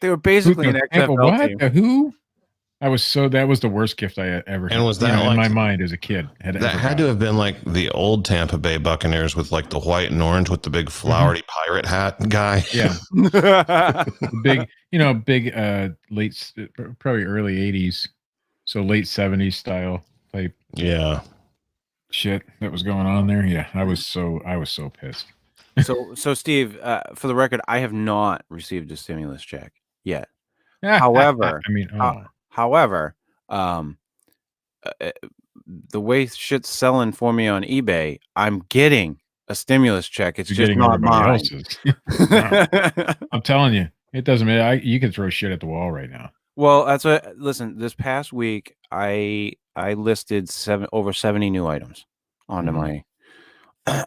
They were basically an XFL team. Who? That was the worst gift I ever had. And was that in my mind as a kid? That had to have been like the old Tampa Bay Buccaneers with like the white and orange with the big flowery pirate hat guy. Yeah. big late, probably early 80s. So late 70s style type. Yeah. Shit that was going on there. Yeah. I was so pissed. So Steve, for the record, I have not received a stimulus check yet. However, However, the way shit's selling for me on eBay, I'm getting a stimulus check. It's just not mine. I'm telling you, it doesn't matter. You can throw shit at the wall right now. Well, that's what. Listen, this past week, I listed over 70 new items onto my,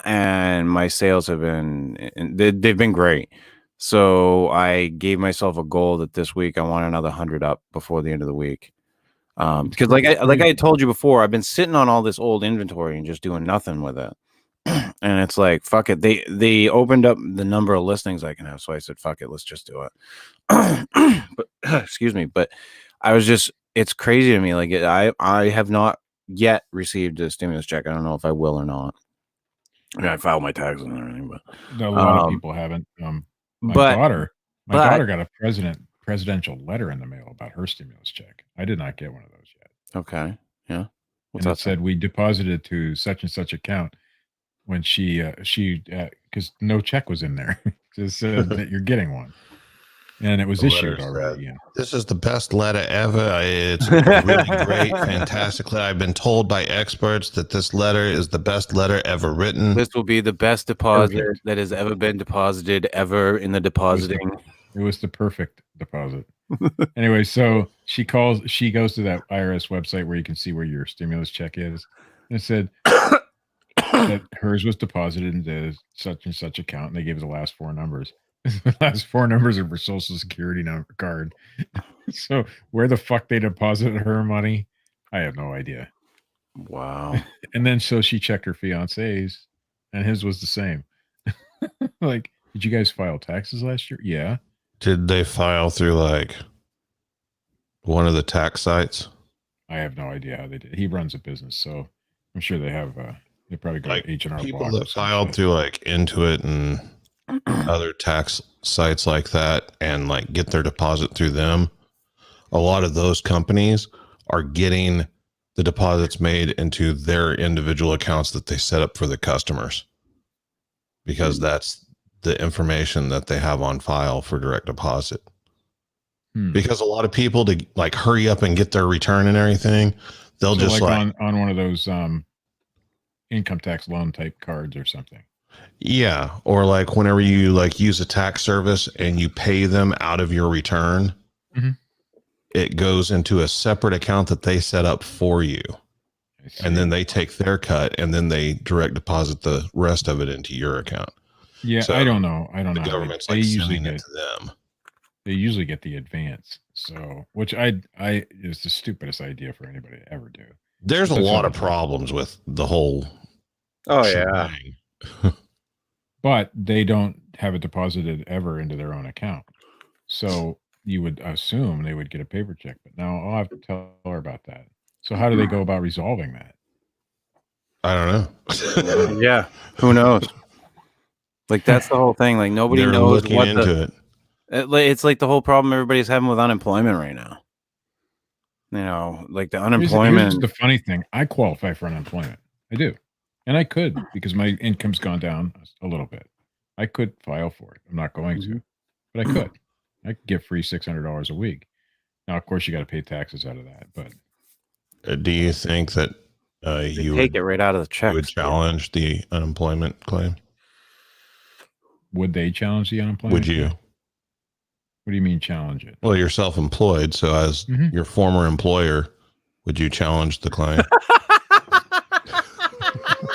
and my sales have been they've been great. So I gave myself a goal that this week I want another 100 up before the end of the week. Because like I told you before, I've been sitting on all this old inventory and just doing nothing with it. And it's like, fuck it. They opened up the number of listings I can have. So I said, fuck it, let's just do it. But excuse me. But it's crazy to me. Like I have not yet received a stimulus check. I don't know if I will or not. I mean, I filed my taxes and everything, but a lot of people haven't. My but daughter got a presidential letter in the mail about her stimulus check. I did not get one of those yet. okay, yeah. What's And that it said we deposited to such and such account when she because no check was in there. Just said that you're getting one, and it was The issued letter already. said, "This is the best letter ever. It's a really great, fantastic letter. I've been told by experts that this letter is the best letter ever written. This will be the best deposit Perfect. that has ever been deposited ever in the depositing." It was the perfect deposit. Anyway, so she goes to that IRS website where you can see where your stimulus check is. And it said that hers was deposited into such and such account, and they gave the last four numbers. The last four numbers are her social security card. So where the fuck they deposited her money, I have no idea. Wow. And then so she checked her fiance's, and his was the same. Like, did you guys file taxes last year? Yeah. Did they file through like one of the tax sites? I have no idea how they did. He runs a business, so I'm sure they have. They probably got Like H&R people Block that filed through like Intuit and other tax sites like that, and like get their deposit through them. A lot of those companies are getting the deposits made into their individual accounts that they set up for the customers, because that's the information that they have on file for direct deposit. Because a lot of people, to like hurry up and get their return and everything, they'll just like on one of those income tax loan type cards or something. Yeah, or like whenever you like use a tax service and you pay them out of your return, it goes into a separate account that they set up for you. And then they take their cut and then they direct deposit the rest of it into your account. Yeah, so I don't know. The government's like sending it to them. They usually get the advance. So, which I is the stupidest idea for anybody to ever do. There's a lot of problems with the whole. Oh yeah. But they don't have it deposited ever into their own account. So you would assume they would get a paper check, but now I'll have to tell her about that. So how do they go about resolving that? I don't know. Yeah. Who knows? Like, that's the whole thing. Like, nobody knows looking into it. It's like the whole problem everybody's having with unemployment right now. You know, like the unemployment. Here's the funny thing. I qualify for unemployment. I do. And I could, because my income's gone down a little bit. I could file for it. I'm not going to, but I could. I could get free $600 a week. Now, of course, you got to pay taxes out of that. But do you think that you take it right out of the check? Would challenge the unemployment claim? Would they challenge the unemployment? Would you? What do you mean challenge it? Well, you're self-employed, so as your former employer, would you challenge the claim?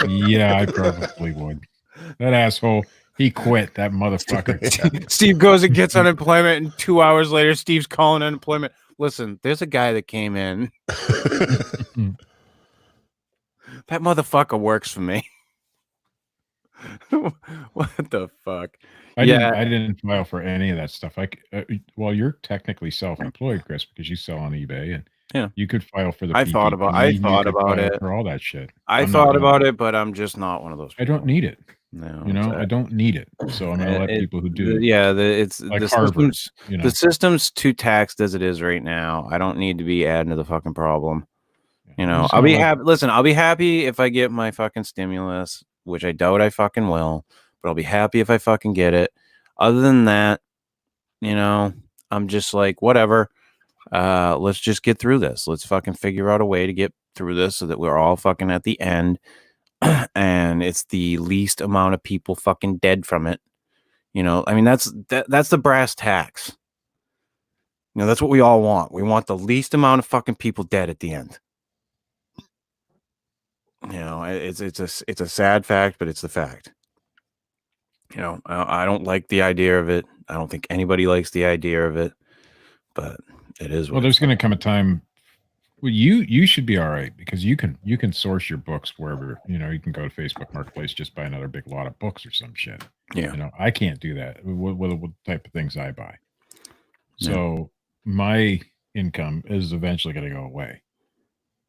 Yeah, I probably would. That asshole, he quit, that motherfucker. Steve goes and gets unemployment, and 2 hours later, Steve's calling unemployment. Listen, there's a guy that came in. That motherfucker works for me. What the fuck? I didn't file for any of that stuff. Well, you're technically self-employed, Chris, because you sell on eBay, and you could file for the. I thought about it for all that shit. I thought about it, but I'm just not one of those people. I don't need it. No, you know, I don't need it. So I'm gonna let people who do. It's like the Harvard. Systems, the system's too taxed as it is right now. I don't need to be adding to the fucking problem. You know, I'll be happy. Listen, I'll be happy if I get my fucking stimulus, which I doubt I fucking will, but I'll be happy if I fucking get it. Other than that, you know, I'm just like, whatever. Let's just get through this. Let's fucking figure out a way to get through this so that we're all fucking at the end. And it's the least amount of people fucking dead from it. You know, I mean, that's the brass tacks. You know, that's what we all want. We want the least amount of fucking people dead at the end. You know, it's a sad fact, but it's the fact. You know, I don't like the idea of it. I don't think anybody likes the idea of it, but it is. Well, there's going to come a time. Well, you should be all right, because you can source your books wherever. You know, you can go to Facebook Marketplace, just buy another big lot of books or some shit. Yeah. You know, I can't do that with type of things I buy. So my income is eventually going to go away.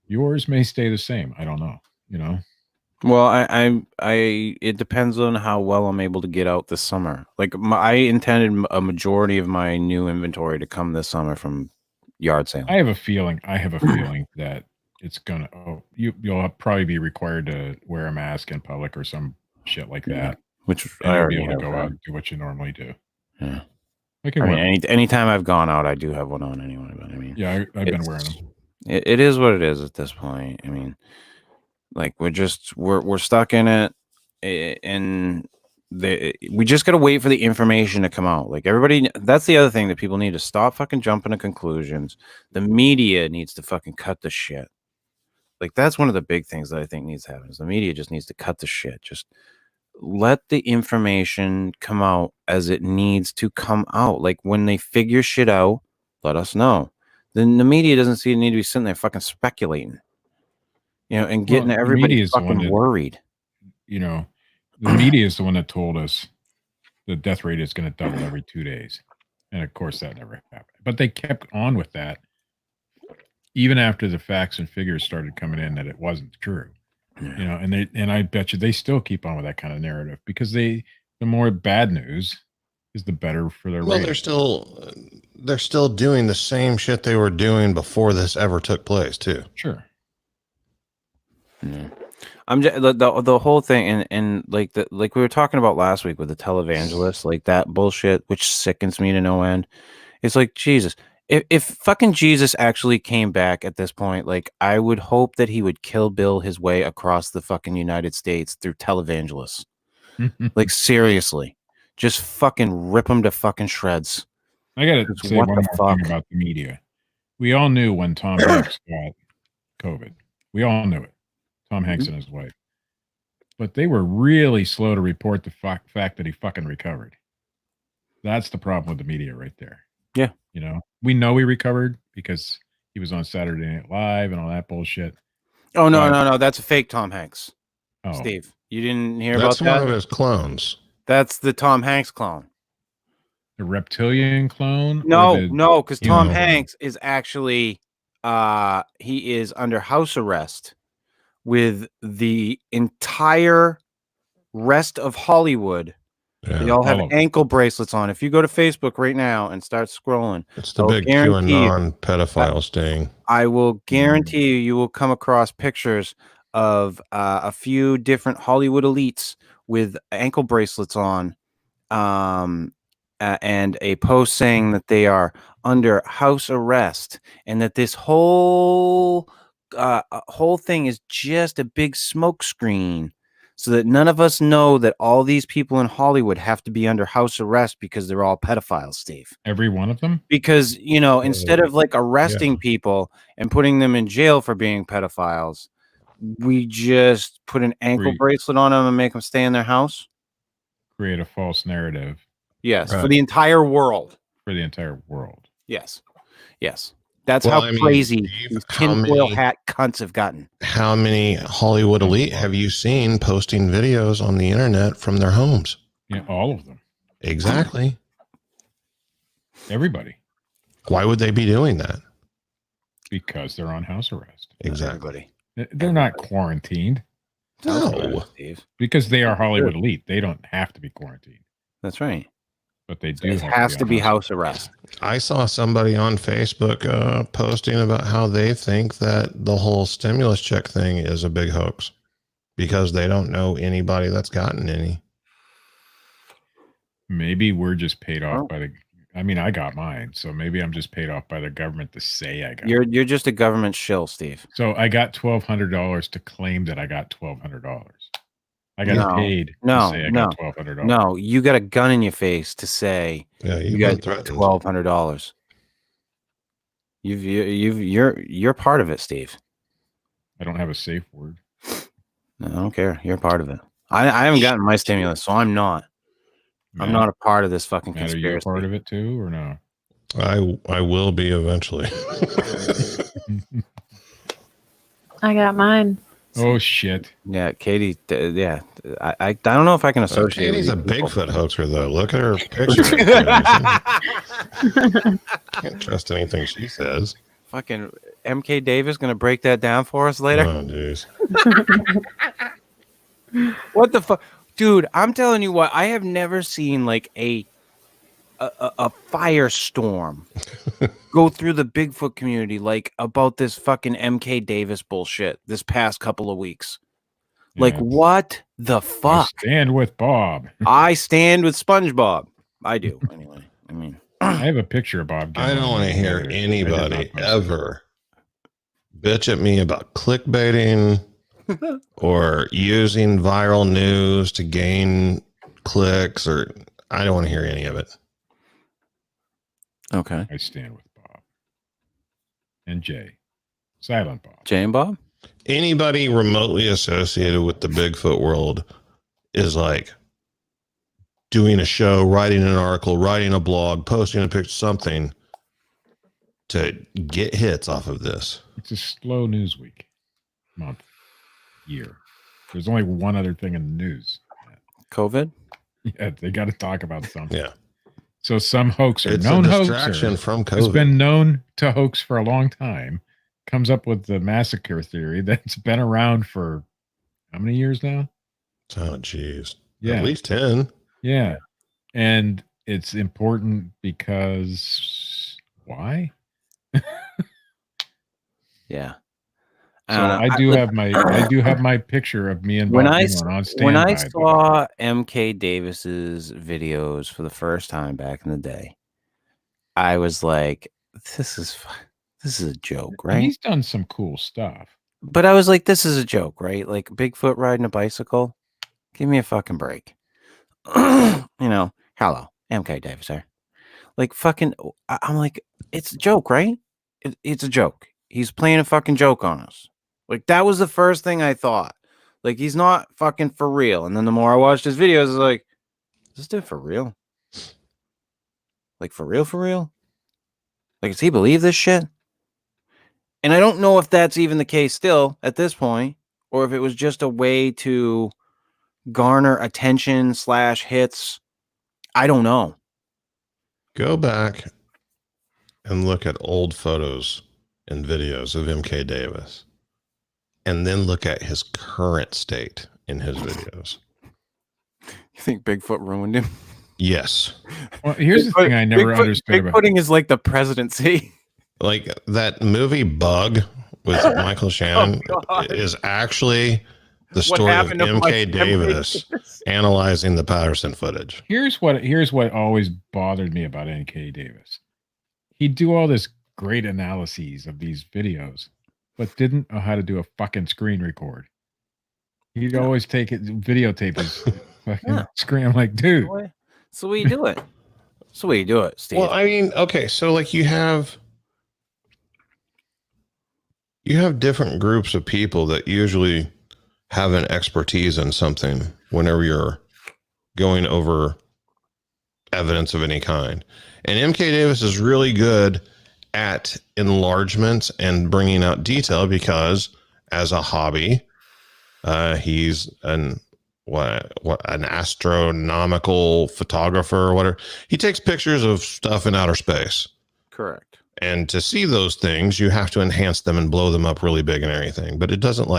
Yours may stay the same. I don't know. You know, Well, it depends on how well I'm able to get out this summer. Like I intended a majority of my new inventory to come this summer from yard sale. I have a feeling that it's gonna. Oh, you'll probably be required to wear a mask in public or some shit like that. Which And I you'll already be able have to go one. out and do what you normally do. Yeah. I can I wear mean, anytime I've gone out, I do have one on anyway. But I mean, yeah, I've been wearing them. It is what it is at this point. I mean, like we're stuck in it, and we just gotta wait for the information to come out. Like everybody, that's the other thing that people need to stop fucking jumping to conclusions. The media needs to fucking cut the shit. Like that's one of the big things that I think needs to happen. Is the media just needs to cut the shit. Just let the information come out as it needs to come out. Like when they figure shit out, let us know. Then the media doesn't need to be sitting there fucking speculating, and getting everybody fucking worried. The media is the one that told us the death rate is going to double every 2 days. And of course that never happened. But they kept on with that even after the facts and figures started coming in that it wasn't true. Yeah. And I bet you they still keep on with that kind of narrative because the more bad news is the better for their Well, ratings. they're still doing the same shit they were doing before this ever took place too. Sure. Yeah. I'm just, the whole thing and like we were talking about last week with the televangelists, like that bullshit, which sickens me to no end. It's like, Jesus, if fucking Jesus actually came back at this point, like I would hope that he would Kill Bill his way across the fucking United States through televangelists. Like seriously, just fucking rip them to fucking shreds. I gotta say one more thing about the media. We all knew when Tom Hanks got COVID. We all knew it. Tom Hanks and his wife. But they were really slow to report the fact that he fucking recovered. That's the problem with the media right there. Yeah. We know he recovered because he was on Saturday Night Live and all that bullshit. Oh, no. That's a fake Tom Hanks. Oh. Steve, you didn't hear about that? That's one of his clones. That's the Tom Hanks clone. The reptilian clone? No, because Tom Hanks is actually he is under house arrest with the entire rest of Hollywood. Yeah. They all have ankle bracelets on. If you go to Facebook right now and start scrolling, it's the big QAnon pedophile sting. I will guarantee you will come across pictures of a few different Hollywood elites with ankle bracelets on, and a post saying that they are under house arrest and that this whole thing is just a big smoke screen so that none of us know that all these people in Hollywood have to be under house arrest because they're all pedophiles, Steve. Every one of them? Because, instead of like arresting people and putting them in jail for being pedophiles, we just put an ankle bracelet on them and make them stay in their house. Create a false narrative. Yes, for the entire world. Yes. That's how crazy these tinfoil hat cunts have gotten. How many Hollywood elite have you seen posting videos on the internet from their homes? Yeah, all of them. Exactly. Everybody. Why would they be doing that? Because they're on house arrest. Exactly. They're not quarantined. No. Because they are Hollywood elite. They don't have to be quarantined. That's right. But they do. It has to be house arrest. I saw somebody on Facebook posting about how they think that the whole stimulus check thing is a big hoax because they don't know anybody that's gotten any. Maybe we're just paid off by the. I mean, I got mine, so maybe I'm just paid off by the government to say I got. You're just a government shill, Steve. So I got $1,200 to claim that I got $1,200. I got paid to say I got $1,200. No, you got a gun in your face to say you got $1,200. You're part of it, Steve. I don't have a safe word. No, I don't care. You're part of it. I haven't gotten my stimulus, so I'm not. Matt, I'm not a part of this fucking Matt, conspiracy. are you a part of it too, or no? I will be eventually. I got mine. Oh shit! Yeah, Katie. Yeah, I don't know if I can associate. Katie's a Bigfoot hoaxer, though. Look at her picture. Can't trust anything she says. Fucking MK Davis gonna break that down for us later. Oh, jeez. What the fuck? Dude, I'm telling you what, I have never seen like a firestorm go through the Bigfoot community like about this fucking MK Davis bullshit this past couple of weeks. Like, Yeah. what the I fuck? stand with Bob. I stand with SpongeBob. I do, anyway. I mean, I have a picture of Bob. I don't want to hear anybody ever bitch at me about clickbaiting or using viral news to gain clicks, or I don't want to hear any of it. okay. I stand with Bob. And Jay. Silent Bob. Jay and Bob? Anybody remotely associated with the Bigfoot world is like doing a show, writing an article, writing a blog, posting a picture, something to get hits off of this. It's a slow news week, month, year. There's only one other thing in the news. COVID? Yeah, they got to talk about something. Yeah. So some hoaxer, It's known a distraction hoaxer, from has COVID. been known to hoax for a long time, comes up with the massacre theory that's been around for how many years now? Oh, geez. Yeah. At least 10. Yeah. And it's important because why? Yeah. So I do have my picture of me and Bob Dylan on standby. When I saw MK Davis's videos for the first time back in the day, I was like, this is a joke, right? He's done some cool stuff. But I was like, this is a joke, right? Like Bigfoot riding a bicycle. Give me a fucking break. Hello, MK Davis here. Like fucking, I'm like, it's a joke, right? It's a joke. He's playing a fucking joke on us. Like, that was the first thing I thought. Like, he's not fucking for real. And then the more I watched his videos, I was like, is this dude for real? Like, for real, for real? Like, does he believe this shit? And I don't know if that's even the case still at this point, or if it was just a way to garner attention / hits. I don't know. Go back and look at old photos and videos of MK Davis, and then look at his current state in his videos. You think Bigfoot ruined him? Yes. Well, here's the thing I never understood about Bigfooting is like the presidency. Like that movie Bug with Michael Shannon is actually the story of MK Davis analyzing the Patterson footage. Here's what always bothered me about MK Davis. He'd do all this great analyses of these videos, but didn't know how to do a fucking screen record. He'd always videotape his fucking screen. I'm like, dude. So what do you do it? Steve. Well, I mean, okay, so like you have different groups of people that usually have an expertise in something whenever you're going over evidence of any kind. And MK Davis is really good at enlargements and bringing out detail because as a hobby, he's an astronomical photographer or whatever. He takes pictures of stuff in outer space. Correct. And to see those things, you have to enhance them and blow them up really big and everything. But it doesn't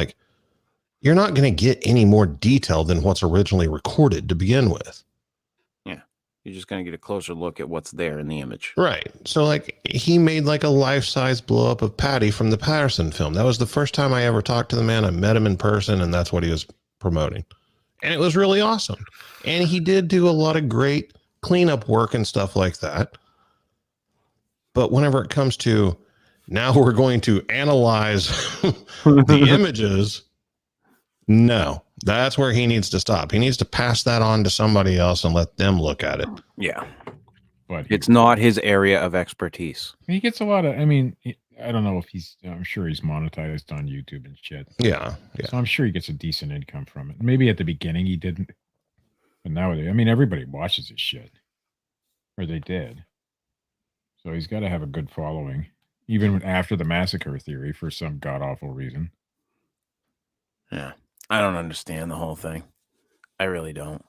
you're not going to get any more detail than what's originally recorded to begin with. Yeah. You're just going to get a closer look at what's there in the image. Right. So he made like a life-size blow up of Patty from the Patterson film. That was the first time I ever talked to the man. I met him in person, and that's what he was promoting. And it was really awesome. And he did do a lot of great cleanup work and stuff like that. But whenever it comes to now we're going to analyze the images, no, that's where he needs to stop. He needs to pass that on to somebody else and let them look at it. Yeah. But it's not his area of expertise. He gets a lot of, I don't know if I'm sure he's monetized on YouTube and shit. Yeah. So I'm sure he gets a decent income from it. Maybe at the beginning he didn't, but nowadays, everybody watches his shit, or they did. So he's got to have a good following, even after the Massacre Theory for some god-awful reason. Yeah. I don't understand the whole thing. I really don't.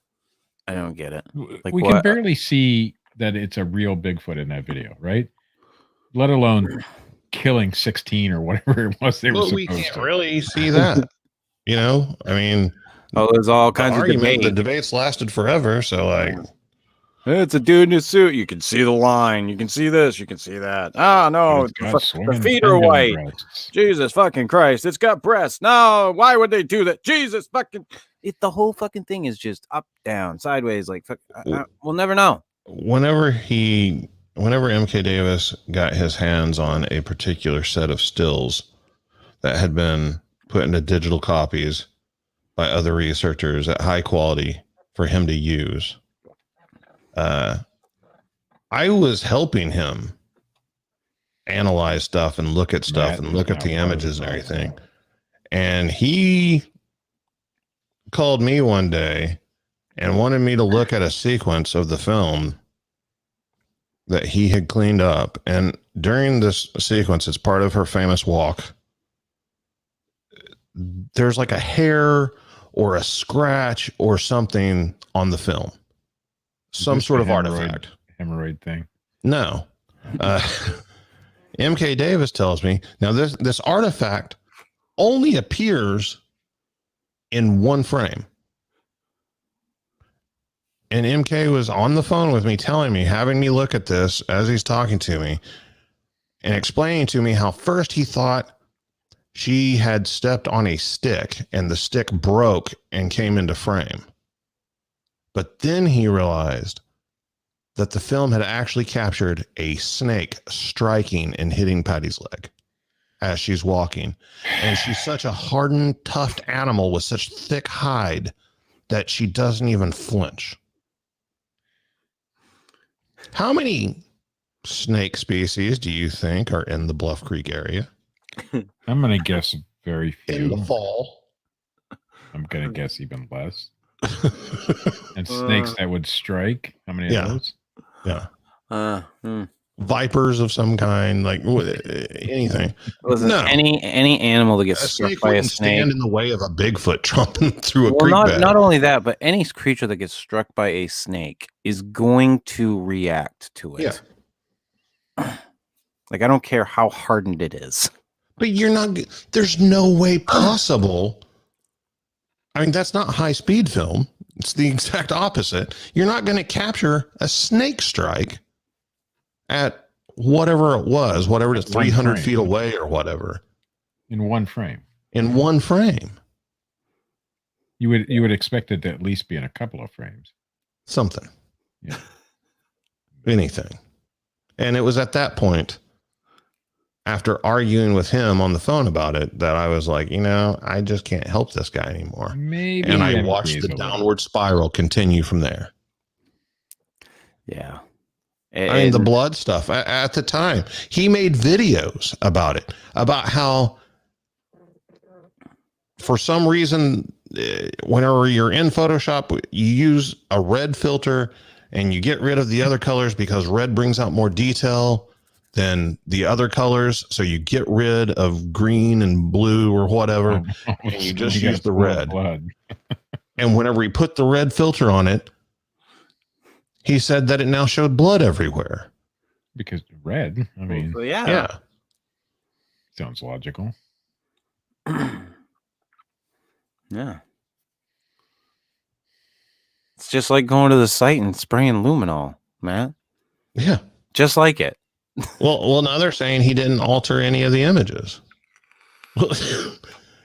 I don't get it. Like, we can barely see that it's a real Bigfoot in that video, right? Let alone killing 16 or whatever it was they were supposed to. We can't really see that. Oh, there's all The kinds of argument, debate. the debates lasted forever. So like, It's a dude in a suit. You can see the line. You can see this. You can see that. Ah, no, It's got the swinging feet are pendulum white. breasts. Jesus fucking Christ! It's got breasts. No, why would they do that? Jesus fucking! The whole fucking thing is just up, down, sideways. Like, we'll never know. whenever MK Davis got his hands on a particular set of stills that had been put into digital copies by other researchers at high quality for him to use, I was helping him analyze stuff and look at stuff and look at the images and everything. And he called me one day and wanted me to look at a sequence of the film that he had cleaned up. And during this sequence, it's part of her famous walk. There's like a hair or a scratch or something on the film. Some sort of artifact. Hemorrhoid thing. No. MK Davis tells me, now this artifact only appears in one frame. And MK was on the phone with me telling me, having me look at this as he's talking to me and explaining to me how first he thought she had stepped on a stick and the stick broke and came into frame. But then he realized that the film had actually captured a snake striking and hitting Patty's leg as she's walking. And she's such a hardened, tough animal with such thick hide that she doesn't even flinch. How many snake species do you think are in the Bluff Creek area? I'm going to guess very few. In the fall. I'm going to guess even less. And snakes that would strike. How many of those? Yeah. Vipers of some kind, like anything. Listen, any animal that gets struck by a snake stand in the way of a Bigfoot trumping through a creek bed. Not only that, but any creature that gets struck by a snake is going to react to it. Yeah. Like, I don't care how hardened it is. But there's no way possible. I mean, that's not high speed film. It's the exact opposite. You're not going to capture a snake strike at whatever it was, whatever it is, 300 feet away or whatever. In one frame. In one frame. You would expect it to at least be in a couple of frames. Something. Yeah. Anything. And it was at that point, after arguing with him on the phone about it, that I was like, I just can't help this guy anymore. Maybe. And I watched the downward spiral continue from there. Yeah. I mean, the blood stuff at the time, he made videos about it, about how for some reason, whenever you're in Photoshop, you use a red filter and you get rid of the other colors because red brings out more detail than the other colors. So you get rid of green and blue or whatever, and you just use the red. And whenever he put the red filter on it, he said that it now showed blood everywhere. Because red, I mean, well, yeah. Sounds logical. Yeah. It's just like going to the site and spraying luminol, man. Yeah. Just like it. Well, now they're saying he didn't alter any of the images.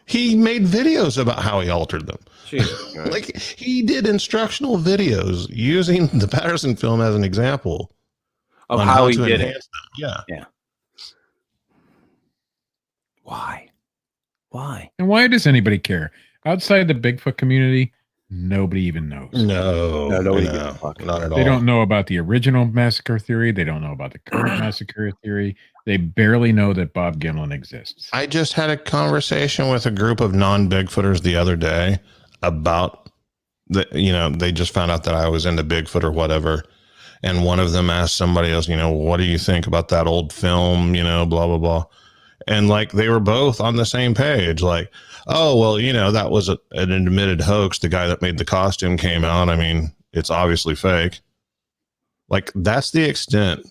He made videos about how he altered them. Like, he did instructional videos using the Patterson film as an example of how he did it. Yeah. Why? And why does anybody care? Outside the Bigfoot community, nobody even knows. No, nobody gives a fuck. Not at all. They don't know about the original Massacre Theory. They don't know about the current Massacre Theory. They barely know that Bob Gimlin exists. I just had a conversation with a group of non-Bigfooters the other day about they just found out that I was into Bigfoot or whatever. And one of them asked somebody else, what do you think about that old film, blah, blah, blah. And like, they were both on the same page. Like, oh, well, that was an admitted hoax. The guy that made the costume came out. I mean, it's obviously fake. Like, that's the extent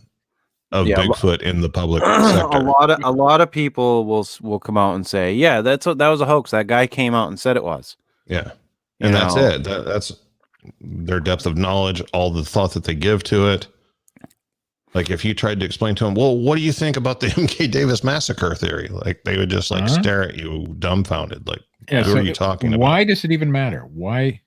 of Bigfoot in the public sector. A lot of people will come out and say, yeah, that was a hoax. That guy came out and said it was. Yeah. And that's it. That's their depth of knowledge, all the thought that they give to it. Like if you tried to explain to them, well, what do you think about the MK Davis massacre theory? Like they would just like stare at you dumbfounded. Like, who are you talking about? Why does it even matter? Why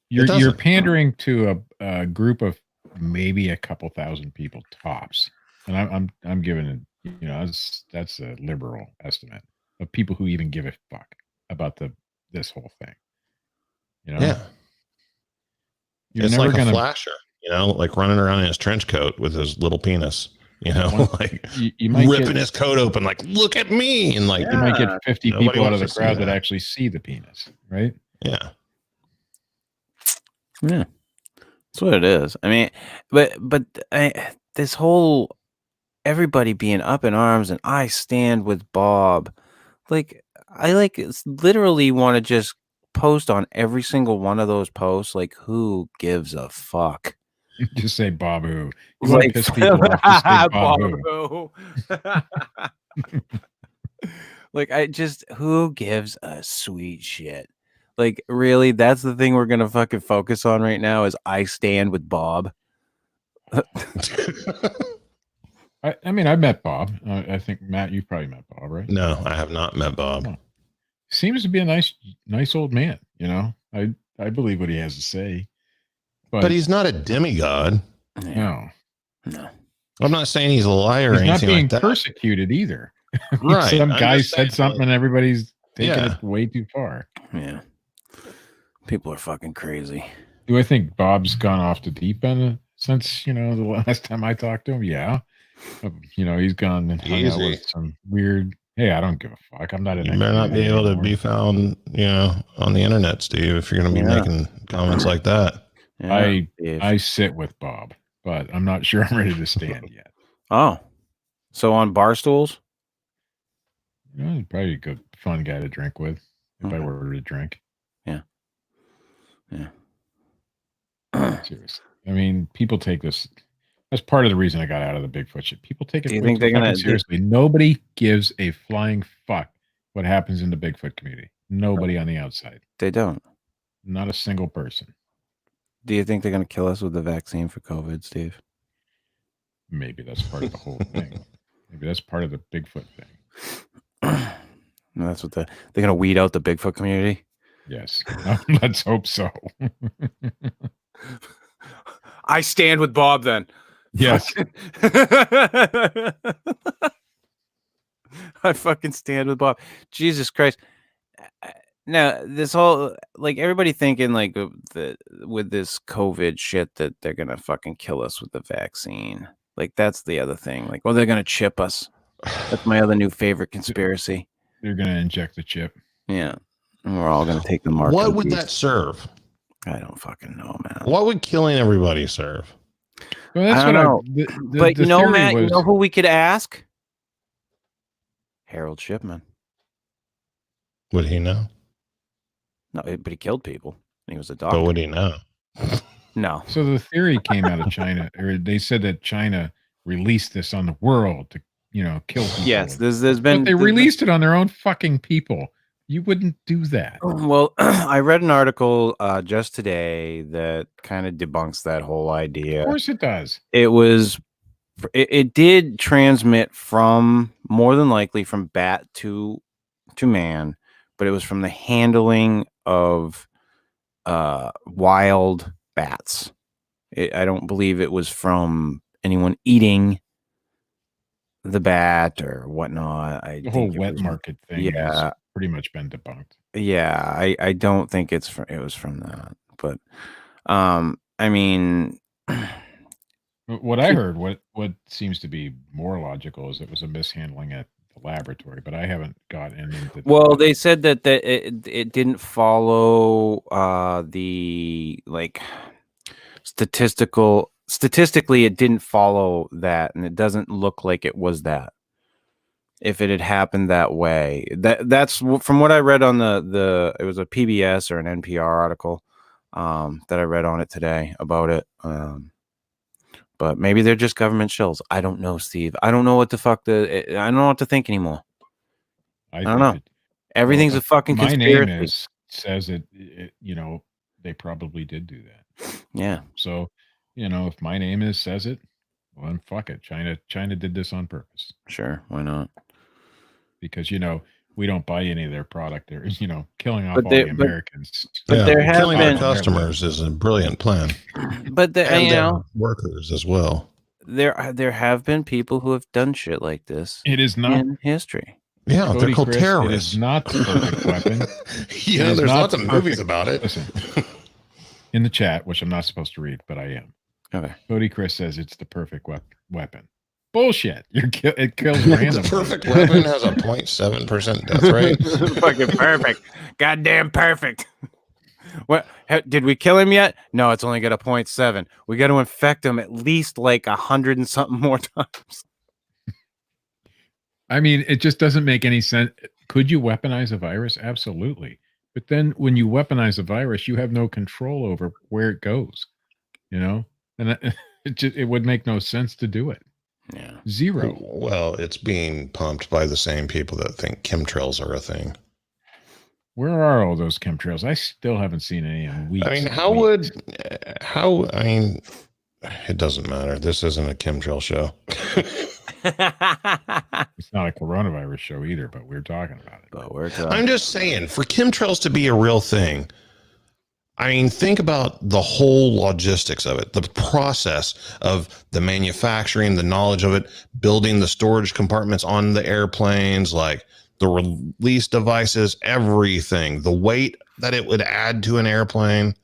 you're pandering to a group of maybe a couple thousand people tops. And I'm giving it, you know, that's a liberal estimate of people who even give a fuck about this whole thing. You know? Yeah. It's never like a flasher, you know, like running around in his trench coat with his little penis, you know, like you might ripping his coat open, like, look at me. And like, you might get 50 people out of the crowd that actually see the penis, right? Yeah. Yeah. That's what it is. I mean, but this whole everybody being up in arms and I stand with Bob, like I literally want to just post on every single one of those posts, like who gives a fuck? Just say Bob who. You want to piss people off, just say Bob who. Like who gives a sweet shit? Like really, that's the thing we're gonna fucking focus on right now is I stand with Bob. I mean, I've met Bob. I think Matt, you've probably met Bob, right? No, I have not met Bob. Oh. Seems to be a nice old man. You know, I believe what he has to say, but he's not a demigod. No. I'm not saying he's a liar. He's or not anything being like that. persecuted either. Right. Some guy said something and everybody's taking it way too far. Yeah. People are fucking crazy. Do I think Bob's gone off the deep end since, you know, the last time I talked to him? Yeah. You know, he's gone and hung out with some weird. Hey, I don't give a fuck. I'm not. You better not be able to be found, you know, on the internet, Steve. If you're going to be making comments like that. Yeah, I sit with Bob, but I'm not sure I'm ready to stand yet. Oh, so on bar stools? You know, he's probably a good, fun guy to drink with if I were to drink. Yeah. Seriously, I mean, people take this. That's part of the reason I got out of the Bigfoot shit. People take it seriously. Nobody gives a flying fuck what happens in the Bigfoot community. Nobody on the outside. They don't. Not a single person. Do you think they're going to kill us with the vaccine for COVID, Steve? Maybe that's part of the whole thing. Maybe that's part of the Bigfoot thing. No, that's what they're going to weed out the Bigfoot community? Yes. Let's hope so. I stand with Bob then. Yes. I fucking stand with Bob. Jesus Christ. Now, this whole, like, everybody thinking, like, with this COVID shit that they're going to fucking kill us with the vaccine. Like, that's the other thing. Like, well, they're going to chip us. That's my other new favorite conspiracy. They're going to inject the chip. Yeah. And we're all going to take the mark. What would that serve? I don't fucking know, man. What would killing everybody serve? Well, that's I don't know. But you know, Matt, you know who we could ask? Harold Shipman. Would he know? No, but he killed people. He was a doctor. But would he know? No. So the theory came out of China, or they said that China released this on the world to, you know, kill people. Yes, there's been. But they released it on their own fucking people. You wouldn't do that. Well, I read an article just today that kind of debunks that whole idea. Of course it does. It did transmit from, more than likely, from bat to man, but it was from the handling of wild bats. I don't believe it was from anyone eating the bat or whatnot. The whole wet market thing has pretty much been debunked. Yeah, I don't think it was from that. But I mean, what I heard, what seems to be more logical is it was a mishandling at the laboratory, but I haven't got into. Well, they said that it didn't follow the like statistically it didn't follow that, and it doesn't look like it was that. If it had happened that way, that's from what I read on it was a PBS or an NPR article that I read on it today about it. But maybe they're just government shills. I don't know, Steve. I don't know what the fuck I don't know what to think anymore. I don't know. Everything's a fucking conspiracy. My name says it, you know, they probably did do that. Yeah. So, if my name says it, well, then fuck it. China did this on purpose. Sure. Why not? Because, we don't buy any of their product. They're, killing off all the Americans. But there have killing been our customers is a brilliant plan. But And workers as well. There have been people who have done shit like this. It is not in history. Yeah, they're called terrorists. It is not the perfect weapon. There's lots of movies about it. Listen, in the chat, which I'm not supposed to read, but I am. Okay. Cody Chris says it's the perfect weapon. Bullshit. It kills random. The perfect weapon has a 0.7% death rate. Fucking perfect. Goddamn perfect. What? Did we kill him yet? No, it's only got a 0.7. We got to infect him at least like 100 and something more times. I mean, it just doesn't make any sense. Could you weaponize a virus? Absolutely. But then when you weaponize a virus, you have no control over where it goes, and it would make no sense to do it. Yeah. Zero. Well, it's being pumped by the same people that think chemtrails are a thing. Where are all those chemtrails? I still haven't seen any in weeks. I mean, it doesn't matter. This isn't a chemtrail show. It's not a coronavirus show either, but we're talking about it. But I'm just saying, for chemtrails to be a real thing, I mean, think about the whole logistics of it, the process of the manufacturing, the knowledge of it, building the storage compartments on the airplanes, like the release devices, everything, the weight that it would add to an airplane,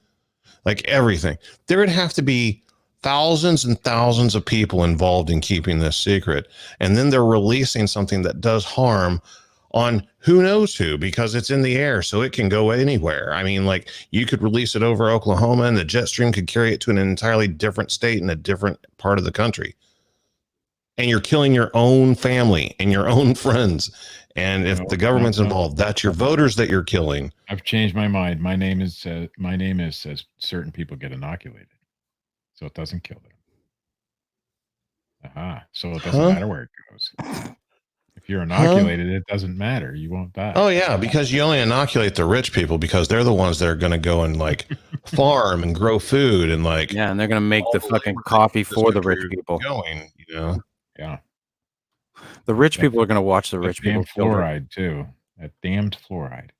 like everything. There would have to be thousands and thousands of people involved in keeping this secret. And then they're releasing something that does harm on who knows who, because it's in the air, so it can go anywhere. I mean, like, you could release it over Oklahoma and the jet stream could carry it to an entirely different state in a different part of the country. And you're killing your own family and your own friends. And if the government's involved, that's your voters that you're killing. I've changed my mind. My name says certain people get inoculated, so it doesn't kill them. So it doesn't matter where it goes. If you're inoculated, it doesn't matter. You won't die. Oh yeah, because you only inoculate the rich people because they're the ones that are going to go and like farm and grow food and like and they're going to make the fucking coffee for the rich people. Yeah. The rich people are going to watch the rich people. Fluoride too. That damned fluoride.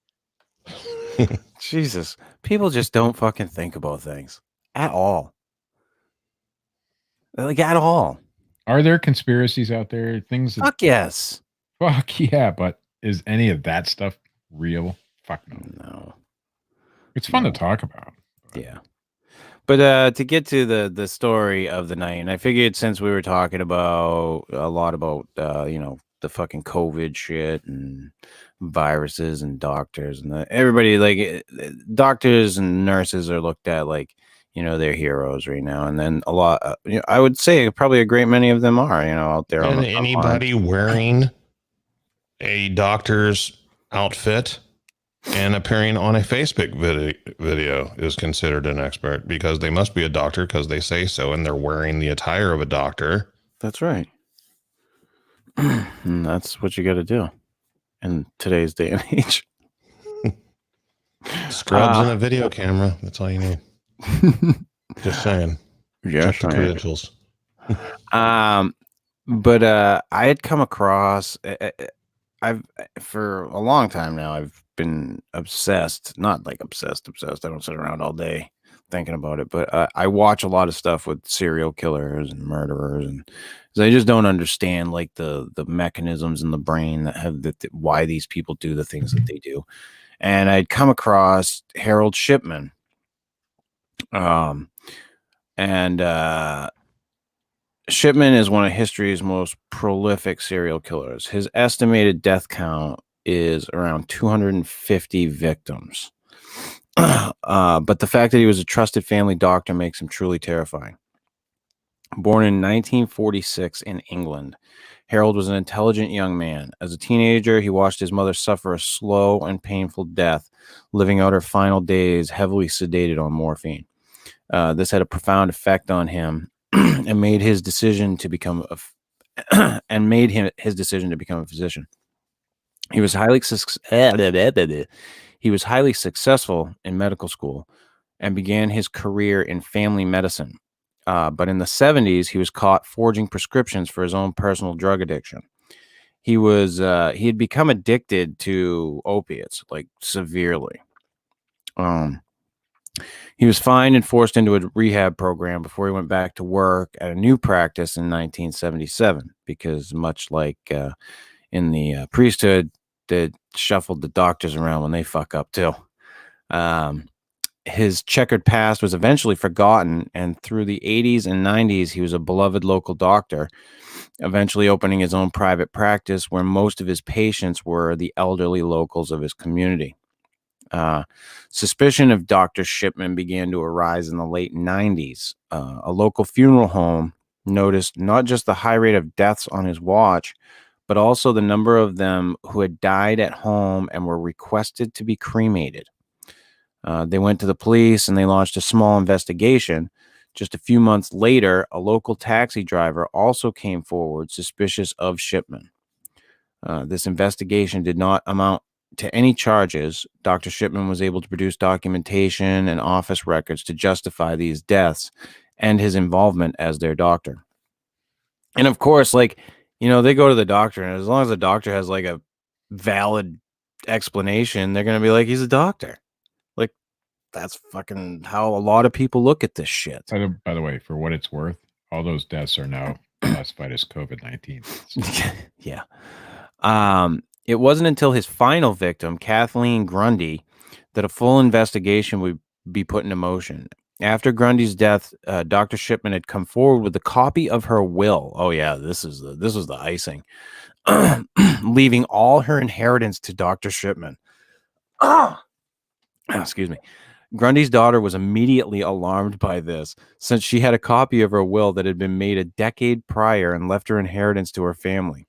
Jesus, people just don't fucking think about things at all. Like at all. Are there conspiracies out there? Things? Fuck yes. Fuck yeah, but is any of that stuff real? Fuck no. No. It's fun to talk about. Yeah. But to get to the story of the night, and I figured since we were talking about a lot about the fucking COVID shit and viruses and doctors and everybody, like doctors and nurses are looked at like they're heroes right now, and then a lot I would say probably a great many of them are out there. And anybody wearing a doctor's outfit and appearing on a Facebook video is considered an expert, because they must be a doctor because they say so, and they're wearing the attire of a doctor. That's right. And that's what you got to do in today's day and age. Scrubs and a video camera. That's all you need. Just saying. Yeah, check the credentials. But I had come across. For a long time now, I've been obsessed. Not like obsessed. I don't sit around all day thinking about it, but I watch a lot of stuff with serial killers and murderers, and I just don't understand like the mechanisms in the brain that have why these people do the things that they do. And I'd come across Harold Shipman. Shipman is one of history's most prolific serial killers. His estimated death count is around 250 victims. But the fact that he was a trusted family doctor makes him truly terrifying. Born in 1946 in England, Harold was an intelligent young man. As a teenager, he watched his mother suffer a slow and painful death, living out her final days heavily sedated on morphine. This had a profound effect on him and made his decision to become a physician. He was highly successful in medical school and began his career in family medicine. But in the 70s, he was caught forging prescriptions for his own personal drug addiction. He had become addicted to opiates, like severely. He was fined and forced into a rehab program before he went back to work at a new practice in 1977, because much like in the priesthood, they shuffled the doctors around when they fuck up too. His checkered past was eventually forgotten, and through the 80s and 90s, he was a beloved local doctor, eventually opening his own private practice where most of his patients were the elderly locals of his community. Suspicion of Dr. Shipman began to arise in the late 90s. A local funeral home noticed not just the high rate of deaths on his watch, but also the number of them who had died at home and were requested to be cremated. They went to the police and they launched a small investigation. Just a few months later, a local taxi driver also came forward suspicious of Shipman. This investigation did not amount to any charges. Dr. Shipman was able to produce documentation and office records to justify these deaths and his involvement as their doctor. And of course, they go to the doctor, and as long as the doctor has like a valid explanation, they're going to be like, he's a doctor. Like, that's fucking how a lot of people look at this shit. By the way, for what it's worth, all those deaths are now classified as COVID-19. Yeah. It wasn't until his final victim, Kathleen Grundy, that a full investigation would be put into motion. After Grundy's death, Dr. Shipman had come forward with a copy of her will. Oh yeah, this was the icing, leaving all her inheritance to Dr. Shipman. Excuse me. Grundy's daughter was immediately alarmed by this, since she had a copy of her will that had been made a decade prior and left her inheritance to her family.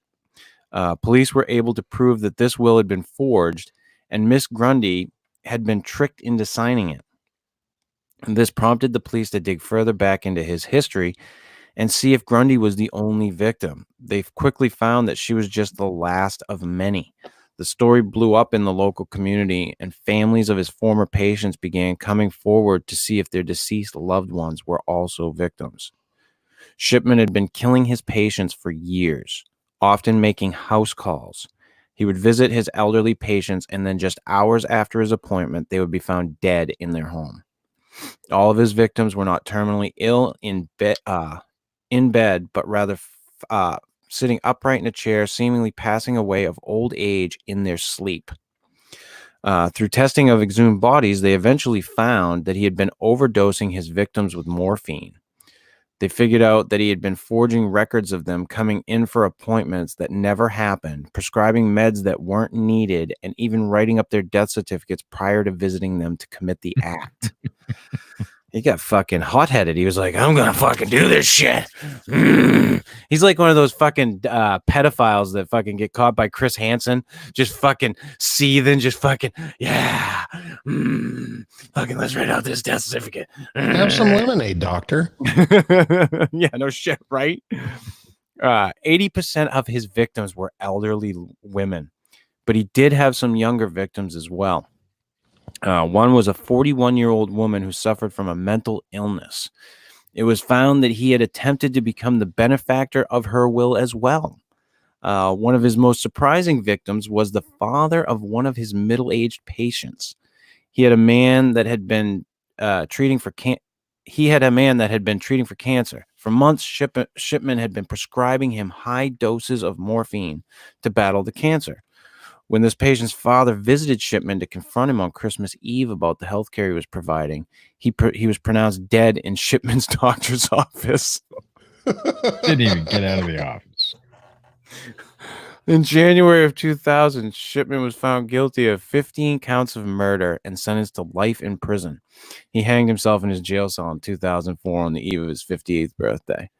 Police were able to prove that this will had been forged, and Miss Grundy had been tricked into signing it. And this prompted the police to dig further back into his history and see if Grundy was the only victim. They quickly found that she was just the last of many. The story blew up in the local community, and families of his former patients began coming forward to see if their deceased loved ones were also victims. Shipman had been killing his patients for years, often making house calls. He would visit his elderly patients, and then just hours after his appointment, they would be found dead in their home. All of his victims were not terminally ill in bed, but rather sitting upright in a chair, seemingly passing away of old age in their sleep. Through testing of exhumed bodies, they eventually found that he had been overdosing his victims with morphine. They figured out that he had been forging records of them coming in for appointments that never happened, prescribing meds that weren't needed, and even writing up their death certificates prior to visiting them to commit the act. He got fucking hot-headed. He was like, I'm going to fucking do this shit. He's like one of those fucking pedophiles that fucking get caught by Chris Hansen, just fucking seething, just fucking, yeah. Fucking let's write out this death certificate. Have some lemonade, doctor. Yeah, no shit, right? 80% of his victims were elderly women, but he did have some younger victims as well. One was a 41-year-old woman who suffered from a mental illness. It was found that he had attempted to become the benefactor of her will as well. One of his most surprising victims was the father of one of his middle-aged patients. He had a man that had been treating for cancer. For months, Shipman had been prescribing him high doses of morphine to battle the cancer. When this patient's father visited Shipman to confront him on Christmas Eve about the health care he was providing, he was pronounced dead in Shipman's doctor's office. Didn't even get out of the office. In January of 2000, Shipman was found guilty of 15 counts of murder and sentenced to life in prison. He hanged himself in his jail cell in 2004 on the eve of his 58th birthday.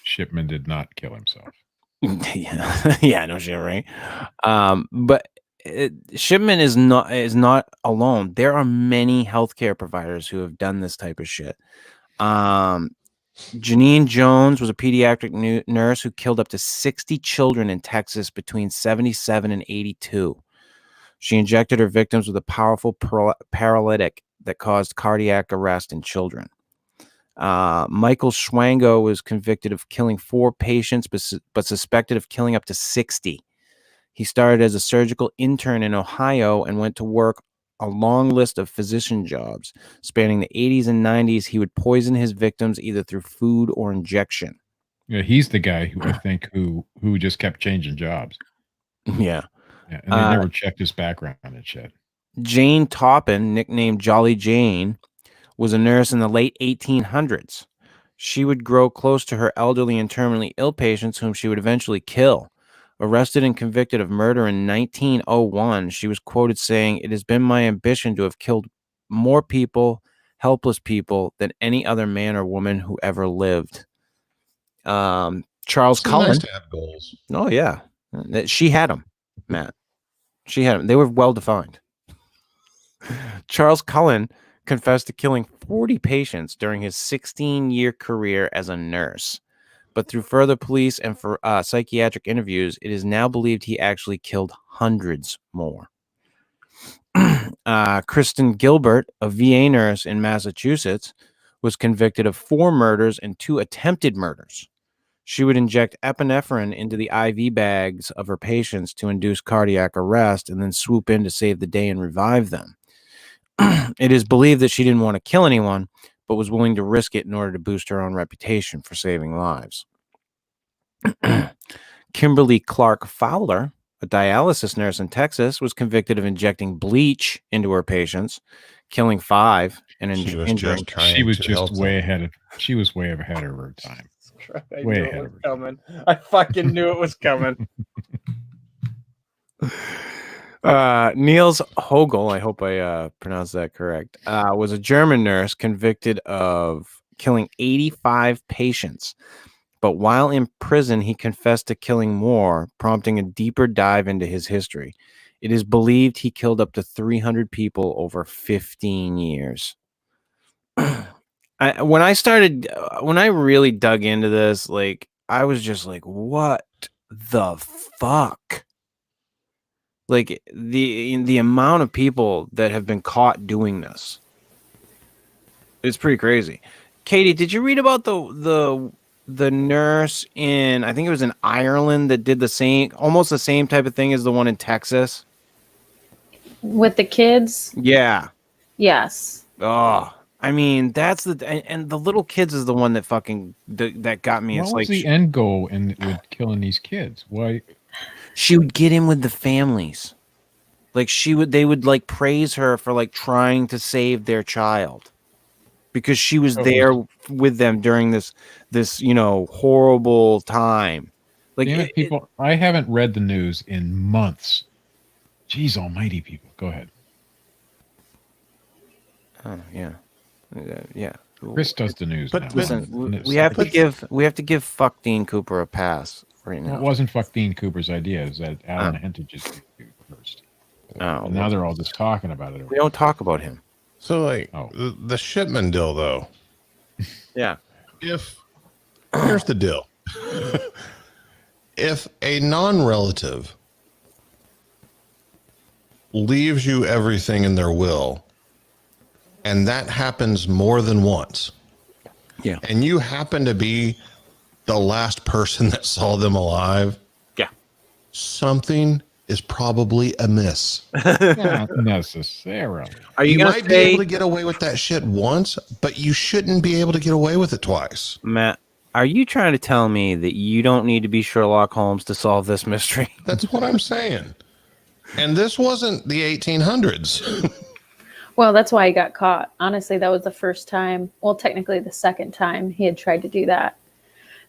Shipman did not kill himself. Yeah, no shit, right? But Shipman is not alone. There are many healthcare providers who have done this type of shit. Janine Jones was a pediatric nurse who killed up to 60 children in Texas between 77 and 82. She injected her victims with a powerful paralytic that caused cardiac arrest in children. Michael Swango was convicted of killing 4 patients, but suspected of killing up to 60. He started as a surgical intern in Ohio and went to work a long list of physician jobs. Spanning the 80s and 90s, he would poison his victims either through food or injection. Yeah, he's the guy who I think who just kept changing jobs. Yeah. Yeah, and they never checked his background and shit. Jane Toppin, nicknamed Jolly Jane, was a nurse in the late 1800s. She would grow close to her elderly and terminally ill patients, whom she would eventually kill. Arrested and convicted of murder in 1901, she was quoted saying, "It has been my ambition to have killed more people, helpless people, than any other man or woman who ever lived." Charles Cullen. Nice to have goals. Oh, yeah. She had them, Matt. She had them. They were well defined. Charles Cullen confessed to killing 40 patients during his 16-year career as a nurse. But through further police and for psychiatric interviews, it is now believed he actually killed hundreds more. Kristin Gilbert, a VA nurse in Massachusetts, was convicted of 4 murders and 2 attempted murders. She would inject epinephrine into the IV bags of her patients to induce cardiac arrest and then swoop in to save the day and revive them. It is believed that she didn't want to kill anyone, but was willing to risk it in order to boost her own reputation for saving lives. Kimberly Clark Fowler, a dialysis nurse in Texas, was convicted of injecting bleach into her patients, killing 5 and injuring. She was just way ahead of. She was way ahead of her time. I Way knew ahead it of was her. coming. I fucking knew it was coming. Niels Hogel, I hope I pronounced that correct, was a German nurse convicted of killing 85 patients. But while in prison, he confessed to killing more, prompting a deeper dive into his history. It is believed he killed up to 300 people over 15 years. When I really dug into this, like, I was just like, what the fuck? Like, the amount of people that have been caught doing this, it's pretty crazy. Katie, did you read about the nurse in, I think it was in Ireland, that did almost the same type of thing as the one in Texas? With the kids? Yeah. Yes. Oh, I mean, that's and the little kids is the one that fucking that got me. What It's was like the end goal with killing these kids? Why? She would get in with the families. Like they would like praise her for like trying to save their child, because she was there with them during this horrible time. Like, damn it, people, I haven't read the news in months. Jeez almighty, people. Go ahead. Oh yeah, yeah. Chris does the news now. Listen, we have to give fuck Dean Cooper a pass right now. Well, it wasn't fuck Dean Cooper's idea. It was that Alan Hentage's first. And now they're all just talking about it. We don't talk about him. So, like, the Shipman deal, though. Yeah. Here's the deal. If a non-relative leaves you everything in their will, and that happens more than once, yeah, and you happen to be the last person that saw them alive, yeah, something is probably amiss. Not necessarily. You might be able to get away with that shit once, but you shouldn't be able to get away with it twice. Matt, are you trying to tell me that you don't need to be Sherlock Holmes to solve this mystery? That's what I'm saying. And this wasn't the 1800s. Well, that's why he got caught. Honestly, that was the first time. Well, technically the second time he had tried to do that.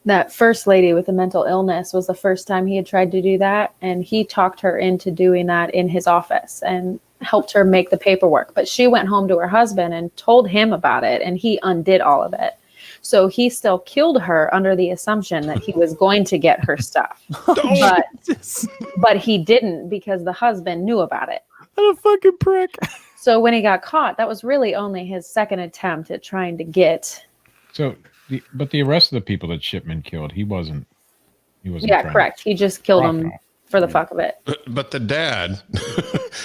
That first lady with the mental illness was the first time he had tried to do that. And he talked her into doing that in his office and helped her make the paperwork. But she went home to her husband and told him about it. And he undid all of it. So he still killed her under the assumption that he was going to get her stuff. But he didn't, because the husband knew about it. What a fucking prick. So when he got caught, that was really only his second attempt at trying to get. So, but the rest of the people that Shipman killed, he wasn't. Yeah, correct. He just killed them for the fuck of it. But the dad,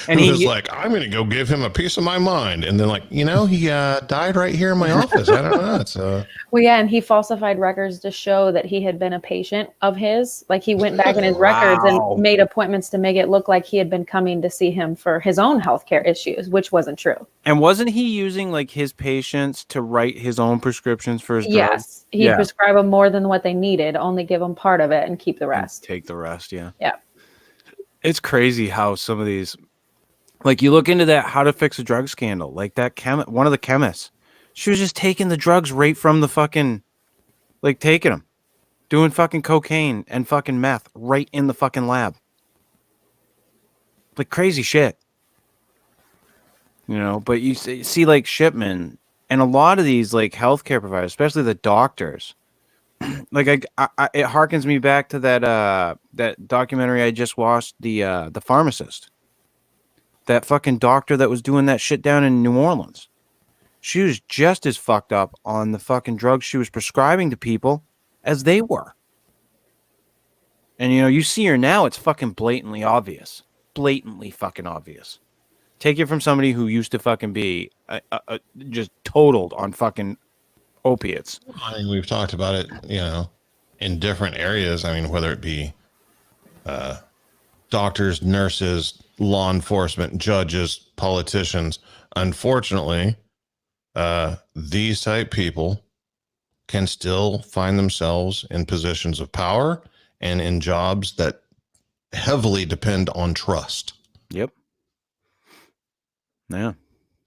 And who he was like, I'm going to go give him a piece of my mind. And then, like, he died right here in my office. I don't know. It's Well, yeah, and he falsified records to show that he had been a patient of his. Like he went back in his records and made appointments to make it look like he had been coming to see him for his own healthcare issues, which wasn't true. And wasn't he using like his patients to write his own prescriptions for his drugs? Yes, he'd prescribe them more than what they needed, only give them part of it and keep the rest. And take the rest, yeah. Yeah. It's crazy how some of these, like you look into that how to fix a drug scandal, like that one of the chemists, she was just taking the drugs right from the fucking, like taking them, doing fucking cocaine and fucking meth right in the fucking lab. Like crazy shit. You know, but you see like Shipman and a lot of these like healthcare providers, especially the doctors, like it harkens me back to that documentary I just watched, the pharmacist, that fucking doctor that was doing that shit down in New Orleans. She was just as fucked up on the fucking drugs she was prescribing to people as they were. And, you know, you see her now, it's fucking blatantly obvious. Blatantly fucking obvious. Take it from somebody who used to fucking be just totaled on fucking opiates. I mean, we've talked about it, in different areas. I mean, whether it be doctors, nurses, law enforcement, judges, politicians. Unfortunately, these type people can still find themselves in positions of power and in jobs that heavily depend on trust. Yep. Yeah.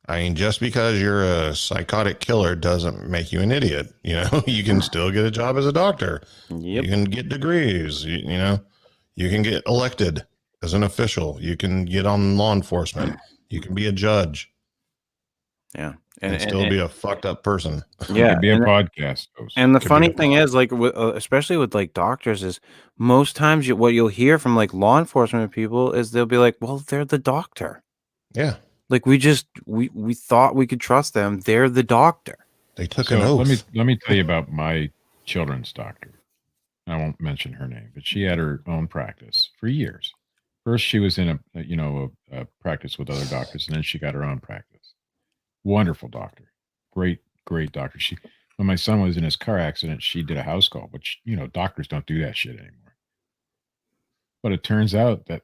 I mean, just because you're a psychotic killer doesn't make you an idiot. You can still get a job as a doctor. Yep. You can get degrees. You can get elected as an official. You can get on law enforcement. You can be a judge. Yeah. And still be a fucked up person. Yeah. Could be a podcast host. And the funny thing is, like, especially with like doctors, is most times what you'll hear from like law enforcement people is they'll be like, well, they're the doctor. Yeah. Like we thought we could trust them. They're the doctor. They took an oath. Let me tell you about my children's doctor. I won't mention her name, but she had her own practice for years. First, she was in a practice with other doctors, and then she got her own practice. Wonderful doctor, great doctor. When my son was in his car accident, she did a house call, which doctors don't do that shit anymore. But it turns out that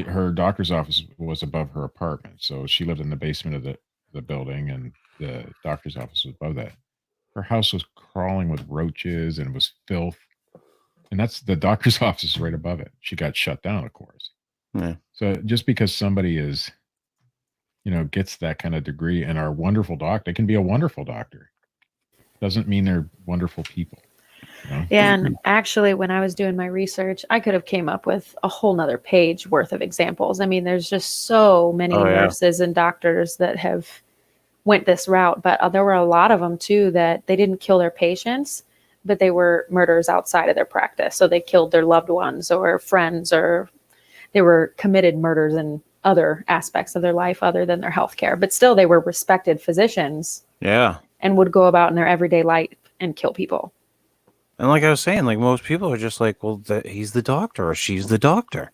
her doctor's office was above her apartment, so she lived in the basement of the building, and the doctor's office was above that. Her house was crawling with roaches and it was filth, and that's the doctor's office right above it. She got shut down, of course. Yeah. So just because somebody is, gets that kind of degree and are wonderful doctor, they can be a wonderful doctor. Doesn't mean they're wonderful people. Yeah, and actually, when I was doing my research, I could have came up with a whole nother page worth of examples. I mean, there's just so many nurses and doctors that have went this route, but there were a lot of them too that they didn't kill their patients, but they were murderers outside of their practice. So they killed their loved ones or friends, or they were committed murders in other aspects of their life other than their healthcare. But still, they were respected physicians. Yeah. And would go about in their everyday life and kill people. And like I was saying, like most people are just like, well, he's the doctor or she's the doctor.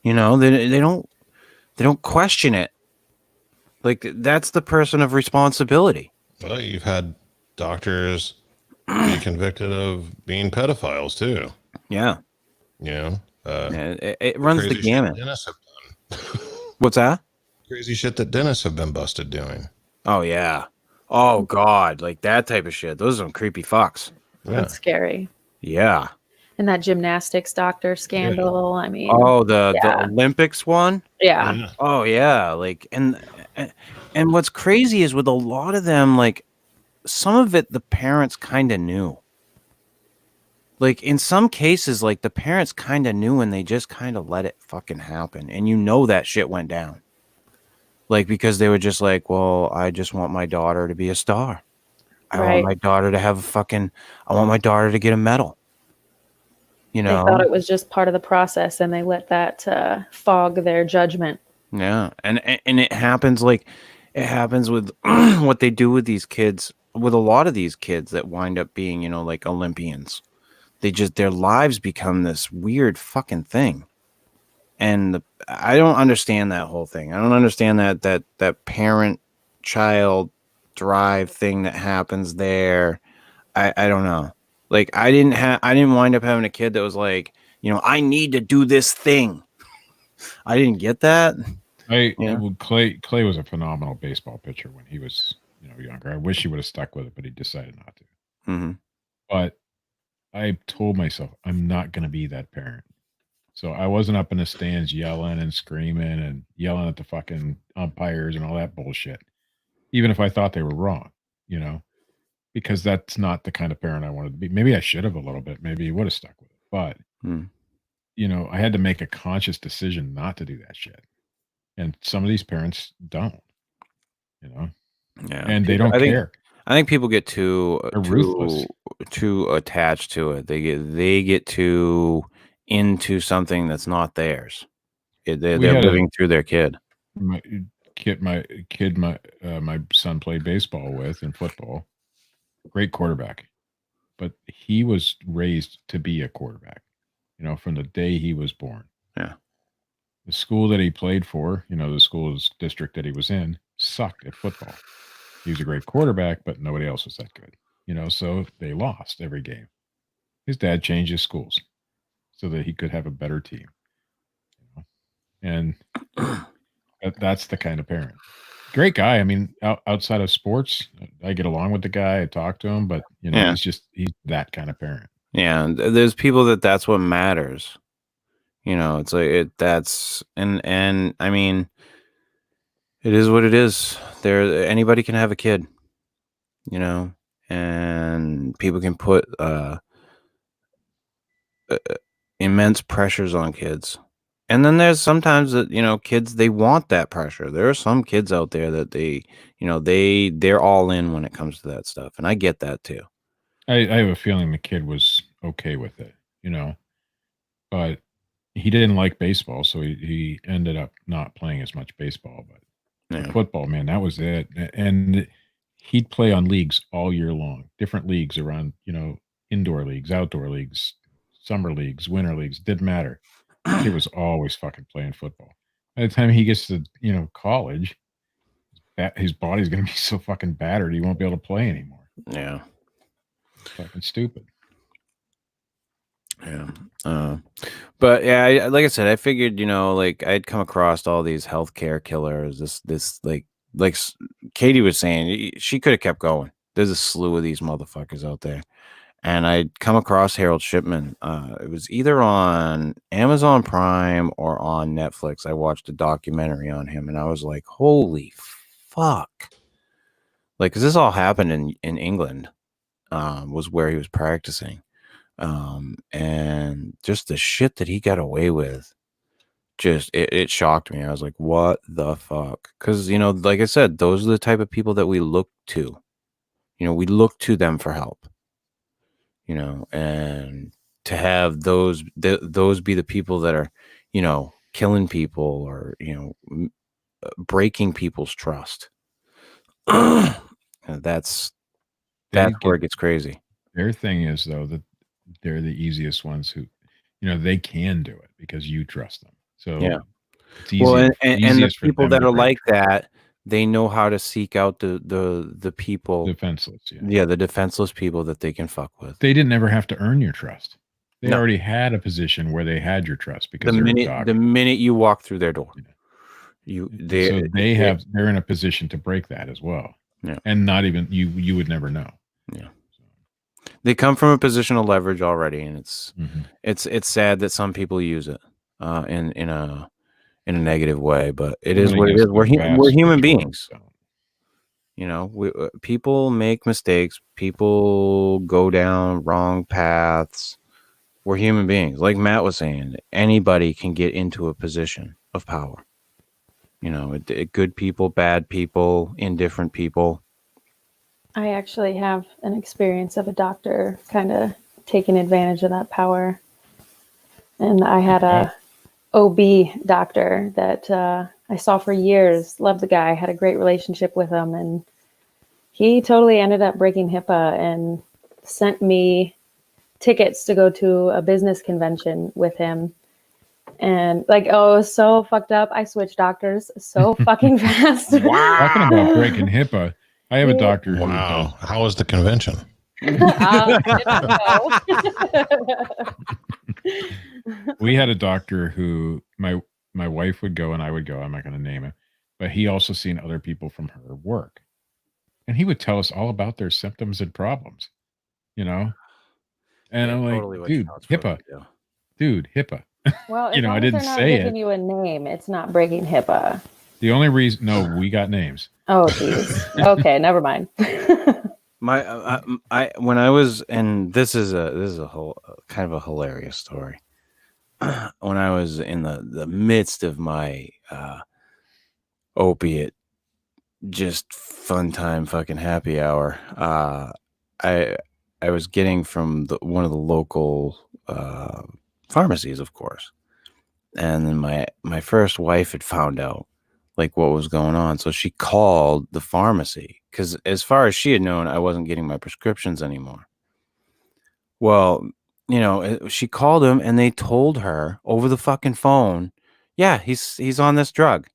They don't question it. Like that's the person of responsibility. Well, you've had doctors be convicted of being pedophiles too. Yeah. It runs the gamut. What's that? Crazy shit that dentists have been busted doing. Oh yeah. Oh God, like that type of shit. Those are some creepy fucks. Yeah. That's scary. Yeah. And that gymnastics doctor scandal. I mean, the Olympics one. Yeah. Oh yeah. Like and what's crazy is with a lot of them, like some of it, the parents kind of knew. Like in some cases, like the parents kind of knew and they just kind of let it fucking happen. And that shit went down. Like, because they were just like, well, I just want my daughter to be a star. I want my daughter to have I want my daughter to get a medal. They thought it was just part of the process and they let that fog their judgment. Yeah. And it happens with what they do with these kids, with a lot of these kids that wind up being, like Olympians. Their lives become this weird fucking thing. I don't understand that whole thing. I don't understand that parent-child drive thing that happens there. I don't know. Like I didn't wind up having a kid that was like, I need to do this thing. I didn't get that. Clay was a phenomenal baseball pitcher when he was younger. I wish he would have stuck with it, but he decided not to. Mm-hmm. But I told myself I'm not going to be that parent. So I wasn't up in the stands yelling and screaming and yelling at the fucking umpires and all that bullshit, even if I thought they were wrong, because that's not the kind of parent I wanted to be. Maybe I should have a little bit. Maybe he would have stuck with it. But, I had to make a conscious decision not to do that shit. And some of these parents don't, Yeah. and they don't care. I think people get too attached to it. They get too into something that's not theirs. They're living through their kid. My son played baseball with and football. Great quarterback, but he was raised to be a quarterback. From the day he was born. Yeah. The school that he played for, the school's district that he was in, sucked at football. He was a great quarterback, but nobody else was that good. So they lost every game. His dad changed his schools so that he could have a better team. And that's the kind of parent. Great guy. I mean, outside of sports, I get along with the guy. I talk to him, but he's that kind of parent. Yeah, and there's people that's what matters. It's like and I mean, it is what it is. Anybody can have a kid, and people can put immense pressures on kids. And then there's sometimes that, kids, they want that pressure. There are some kids out there that they're all in when it comes to that stuff. And I get that too. I have a feeling the kid was okay with it, but he didn't like baseball. So he ended up not playing as much baseball, but football, man, that was it. And he'd play on leagues all year long, different leagues around, indoor leagues, outdoor leagues, summer leagues, winter leagues, didn't matter. He was always fucking playing football. By the time he gets to, college, his body's going to be so fucking battered he won't be able to play anymore. Yeah. It's fucking stupid. Yeah. But yeah, like I said, I figured, I'd come across all these healthcare killers. This like Katie was saying, she could have kept going. There's a slew of these motherfuckers out there. And I'd come across Harold Shipman. It was either on Amazon Prime or on Netflix. I watched a documentary on him, and I was like, holy fuck. Like, because this all happened in England, was where he was practicing. And just the shit that he got away with, just, it shocked me. I was like, what the fuck? Because, like I said, those are the type of people that we look to. We look to them for help. And to have those be the people that are, killing people or, breaking people's trust. That's where it gets crazy. Their thing is, though, that they're the easiest ones who, they can do it because you trust them. So yeah, it's easy. Well, and the people that are like that, they know how to seek out the people defenseless. The defenseless people that they can fuck with. They didn't ever have to earn your trust. They already had a position where they had your trust because the minute you walk through their door, they're in a position to break that as well. Yeah, and not even you would never know. Yeah, they come from a position of leverage already, and it's sad that some people use it in a negative way, but it is what it is. We're human beings. People make mistakes. People go down wrong paths. We're human beings. Like Matt was saying, anybody can get into a position of power. Good people, bad people, indifferent people. I actually have an experience of a doctor kind of taking advantage of that power. And I had a OB doctor that I saw for years, loved the guy, had a great relationship with him, and he totally ended up breaking HIPAA and sent me tickets to go to a business convention with him. And like, oh, it was so fucked up. I switched doctors so fucking fast. Talking about breaking HIPAA, I have a doctor who Wow. How was the convention? we had a doctor who my wife would go and I would go. I'm not going to name him, but he also seen other people from her work, and he would tell us all about their symptoms and problems, And I'm like, dude, HIPAA, dude, HIPAA. Well, I didn't they're not say giving you a name, it's not breaking HIPAA. The only reason, no, we got names. Oh, geez. Okay, never mind. When I was, and this is a whole kind of a hilarious story. When I was in the midst of my opiate, just fun time, fucking happy hour, I was getting from one of the local pharmacies, of course, and then my first wife had found out like what was going on, so she called the pharmacy because as far as she had known, I wasn't getting my prescriptions anymore. Well, she called him and they told her over the fucking phone, yeah, he's on this drug,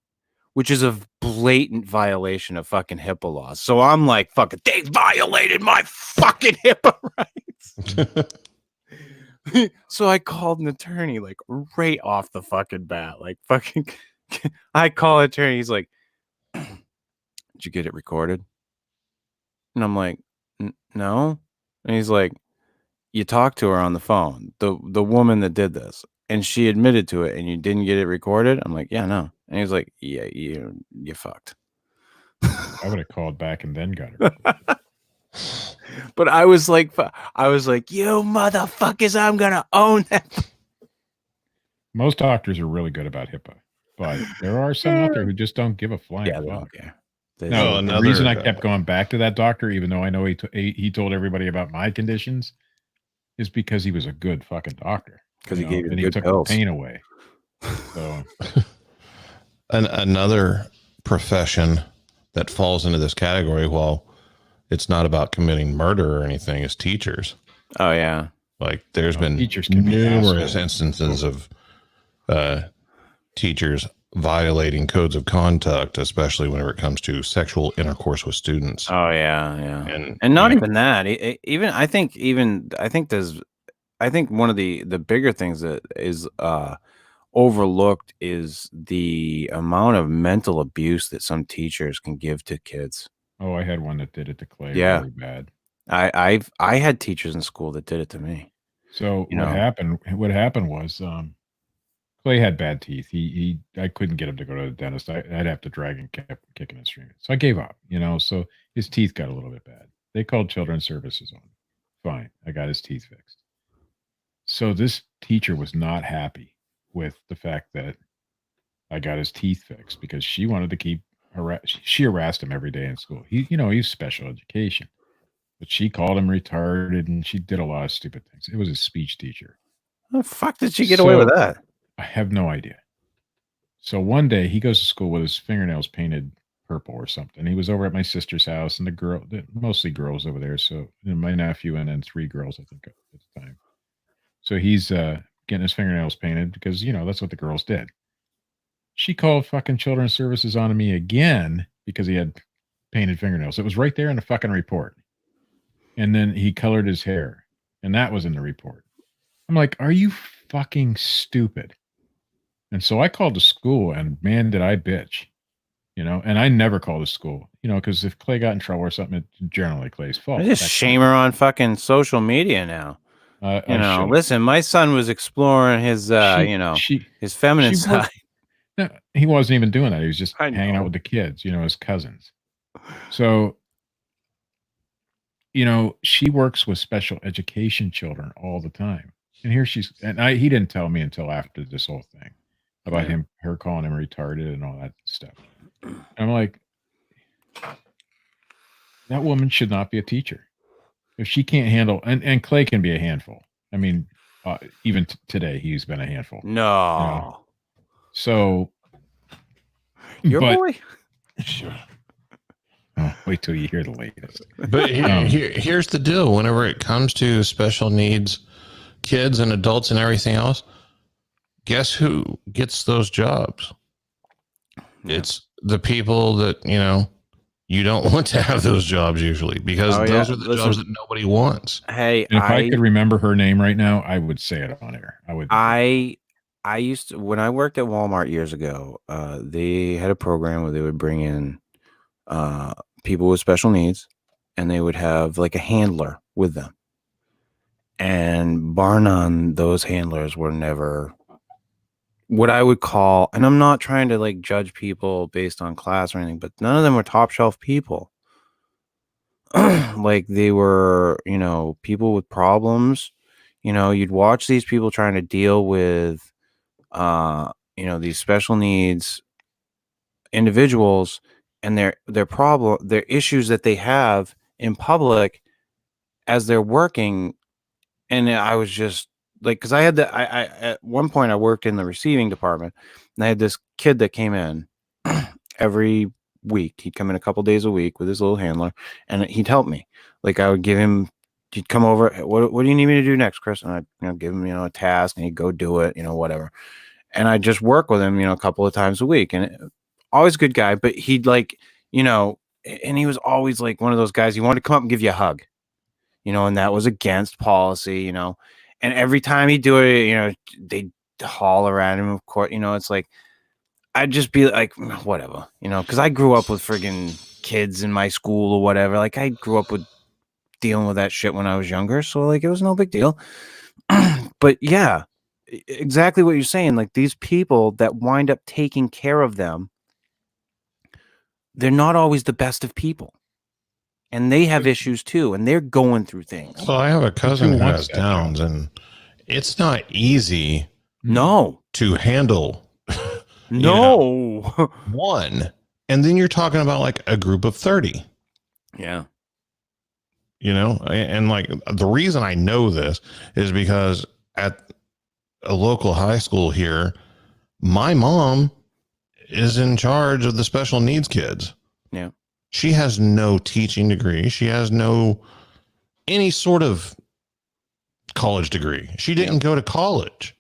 which is a blatant violation of fucking HIPAA laws. So I'm like, fucking, they violated my fucking HIPAA rights. So I called an attorney like right off the fucking bat, like fucking. I call an attorney. He's like, "Did you get it recorded?" And I'm like, "No." And he's like, "You talked to her on the phone, the woman that did this, and she admitted to it, and you didn't get it recorded?" I'm like, "Yeah, no." And he's like, "Yeah, you fucked." I would have called back and then got her. But I was like, "You motherfuckers, I'm gonna own that." Most doctors are really good about HIPAA, but there are some out there who just don't give a flying fuck. No, the reason I kept going back to that doctor, even though I know he told everybody about my conditions, is because he was a good fucking doctor. Because he gave you and good he took pills. the pain away. So, another profession that falls into this category, while it's not about committing murder or anything, is teachers. Oh yeah, like there's been teachers can numerous instances of teachers violating codes of conduct, especially whenever it comes to sexual intercourse with students. Oh yeah, and not even that. I think one of the bigger things that is overlooked is the amount of mental abuse that some teachers can give to kids. Oh, I had one that did it to Clay. Yeah, really bad. I had teachers in school that did it to me. So what happened was Clay had bad teeth. I couldn't get him to go to the dentist. I'd have to drag and kept kicking and screaming. So I gave up, so his teeth got a little bit bad. They called children's services on him. Fine. I got his teeth fixed. So this teacher was not happy with the fact that I got his teeth fixed because she wanted to keep she harassed him every day in school. He's special education, but she called him retarded and she did a lot of stupid things. It was a speech teacher. How the fuck did she get away with that? I have no idea. So one day he goes to school with his fingernails painted purple or something. He was over at my sister's house and mostly girls over there. So my nephew and then 3 girls, I think, at the time. So he's getting his fingernails painted because, that's what the girls did. She called fucking children's services on me again because he had painted fingernails. It was right there in the fucking report. And then he colored his hair and that was in the report. I'm like, are you fucking stupid? And so I called the school and man, did I bitch, and I never call the school, because if Clay got in trouble or something, it's generally Clay's fault. I just shame her on fucking social media now. Listen, my son was exploring his, his feminine side. No, he wasn't even doing that. He was just hanging out with the kids, his cousins. So, she works with special education children all the time. And here he didn't tell me until after this whole thing about her calling him retarded and all that stuff. And I'm like, that woman should not be a teacher. If she can't handle, and Clay can be a handful. I mean, even today, he's been a handful. No. So, your boy? Sure. Oh, wait till you hear the latest. But here's the deal. Whenever it comes to special needs kids and adults and everything else, guess who gets those jobs? Yeah. It's the people that, you don't want to have those jobs usually, because those are the jobs that nobody wants. Hey, And if I could remember her name right now, I would say it on air. I used to, when I worked at Walmart years ago, they had a program where they would bring in people with special needs, and they would have like a handler with them. And bar none, those handlers were never what I would call, and I'm not trying to like judge people based on class or anything, but none of them were top shelf people. Like they were, people with problems. You'd watch these people trying to deal with, these special needs individuals and their issues that they have in public as they're working. And I was just like, because I at one point I worked in the receiving department, and I had this kid that came in every week. He'd come in a couple days a week with his little handler, and he'd help me. Like I would give him, he'd come over. What do you need me to do next, Chris? And I'd give him, a task, and he'd go do it, whatever. And I'd just work with him, a couple of times a week, and always a good guy. But he'd like, and he was always like one of those guys. He wanted to come up and give you a hug, and that was against policy, and every time he'd do it, they'd holler at him, of course, it's like, I'd just be like, whatever, because I grew up with friggin' kids in my school or whatever. Like I grew up with dealing with that shit when I was younger. So like, it was no big deal. But yeah, exactly what you're saying. Like these people that wind up taking care of them, they're not always the best of people. And they have issues too, and they're going through things. So I have a cousin who has Downs, and it's not easy. No, to handle. No, one, and then you're talking about like a group of 30. Yeah, and like the reason I know this is because at a local high school here, my mom is in charge of the special needs kids. Yeah. She has no teaching degree. She has any sort of college degree. She didn't go to college.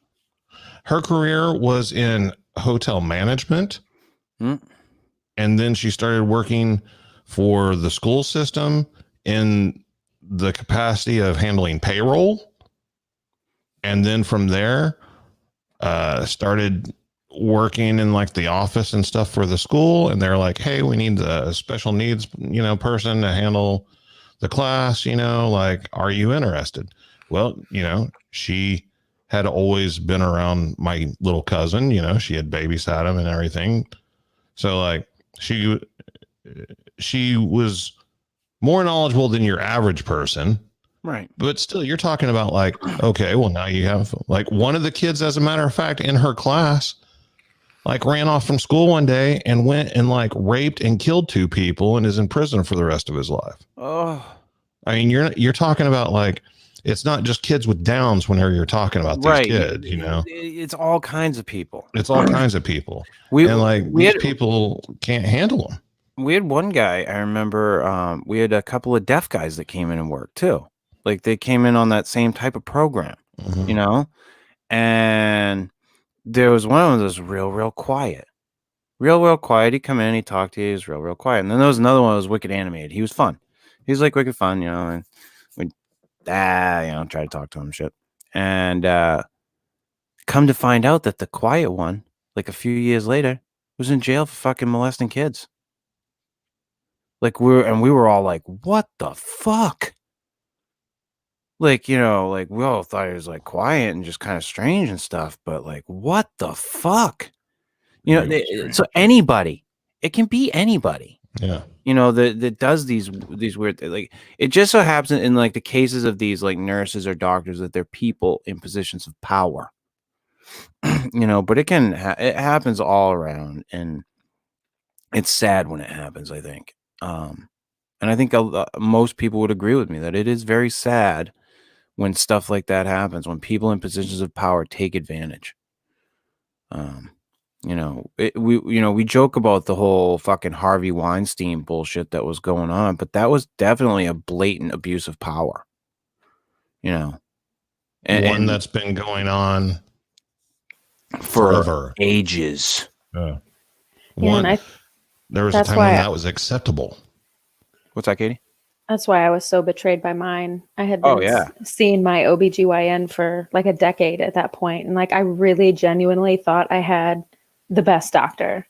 Her career was in hotel management. And then she started working for the school system in the capacity of handling payroll. And then from there, started working in like the office and stuff for the school, and they're like, hey, we need a special needs person to handle the class, like, are you interested? Well, she had always been around my little cousin, she had babysat him and everything, so like she was more knowledgeable than your average person. Right. But still, you're talking about like, okay, well, now you have like one of the kids, as a matter of fact, in her class, like ran off from school one day and went and like raped and killed 2 people and is in prison for the rest of his life. Oh, I mean, you're talking about like, it's not just kids with Downs whenever you're talking about these kids, It's all kinds of people. It's all kinds of people. These people can't handle them. We had one guy, I remember, we had a couple of deaf guys that came in and worked too. Like they came in on that same type of program, and there was one of them that was real quiet. Real quiet. He'd come in, he'd talk to you, he was real quiet. And then there was another one that was wicked animated. He was fun. He was like wicked fun, and we'd try to talk to him and shit. And come to find out that the quiet one, like a few years later, was in jail for fucking molesting kids. Like we were all like, what the fuck? Like, like we all thought he was like quiet and just kind of strange and stuff, but like, what the fuck? So anybody, it can be anybody. Yeah. That does these weird things. Like it just so happens in like the cases of these like nurses or doctors that they're people in positions of power. But it it happens all around, and it's sad when it happens, I think. And I think most people would agree with me that it is very sad when stuff like that happens, when people in positions of power take advantage. We joke about the whole fucking Harvey Weinstein bullshit that was going on, but that was definitely a blatant abuse of power. And one that's been going on for Forever. ages. Yeah, One, and there was a that's time when why- that was acceptable. What's that, Katie? that's why I was so betrayed by mine. I had Oh, been yeah. seeing my OBGYN for like a decade at that point. And like, I really genuinely thought I had the best doctor.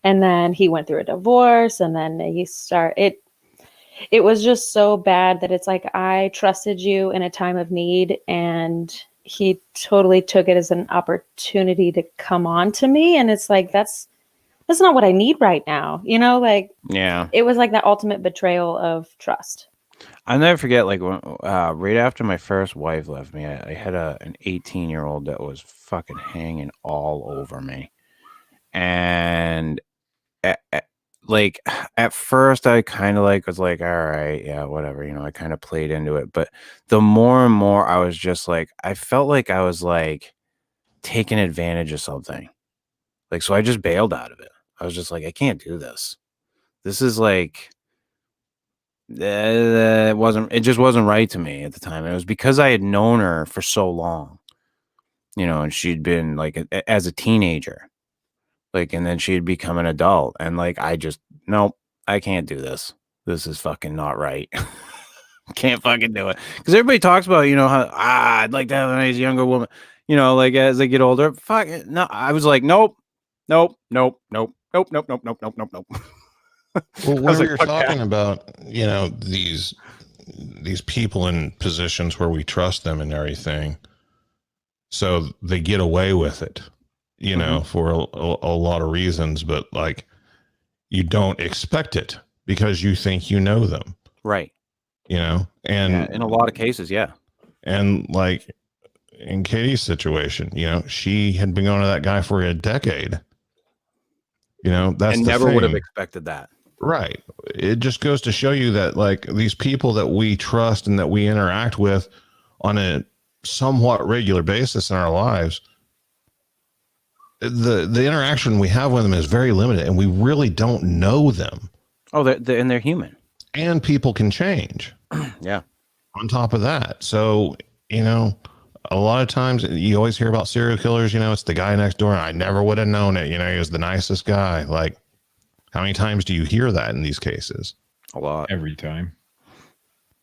And then he went through a divorce, and then it was just so bad that it's like, I trusted you in a time of need, and he totally took it as an opportunity to come on to me. And it's like, that's not what I need right now. You know, like, Yeah. it was like that ultimate betrayal of trust. I'll never forget, like, when, right after my first wife left me, I had an 18-year-old that was fucking hanging all over me. And at first I kind of like was like, all right, yeah, whatever, you know, I kind of played into it. But the more and more I was just like, I felt like I was like taking advantage of something. Like, so I just bailed out of it. I was just like, I can't do this. This is like, it just wasn't right to me at the time. It was because I had known her for so long, you know, and she'd been like, as a teenager, like, and then she'd become an adult, and like, nope, I can't do this. This is fucking not right. Can't fucking do it. Because everybody talks about, you know, how, I'd like to have a nice younger woman, you know, like as they get older. Fuck it. No, I was like, nope. Well, Whenever like, you're fuck talking that. about, you know, these people in positions where we trust them and everything, so they get away with it, you know, for a lot of reasons, but like, you don't expect it because you think you know them, Right. you know, and Yeah, in a lot of cases, yeah. And like in Katie's situation, you know, she had been going to that guy for a decade. You know, that's And the never would have thing. expected that. Right. It just goes to show you that like these people that we trust and that we interact with on a somewhat regular basis in our lives, the interaction we have with them is very limited, and we really don't know them. Oh, they're human. And people can change. Yeah. On top of that. So, you know, a lot of times you always hear about serial killers, you know, it's the guy next door. I never would have known it. You know, he was the nicest guy. Like, how many times do you hear that in these cases? A lot. Every time.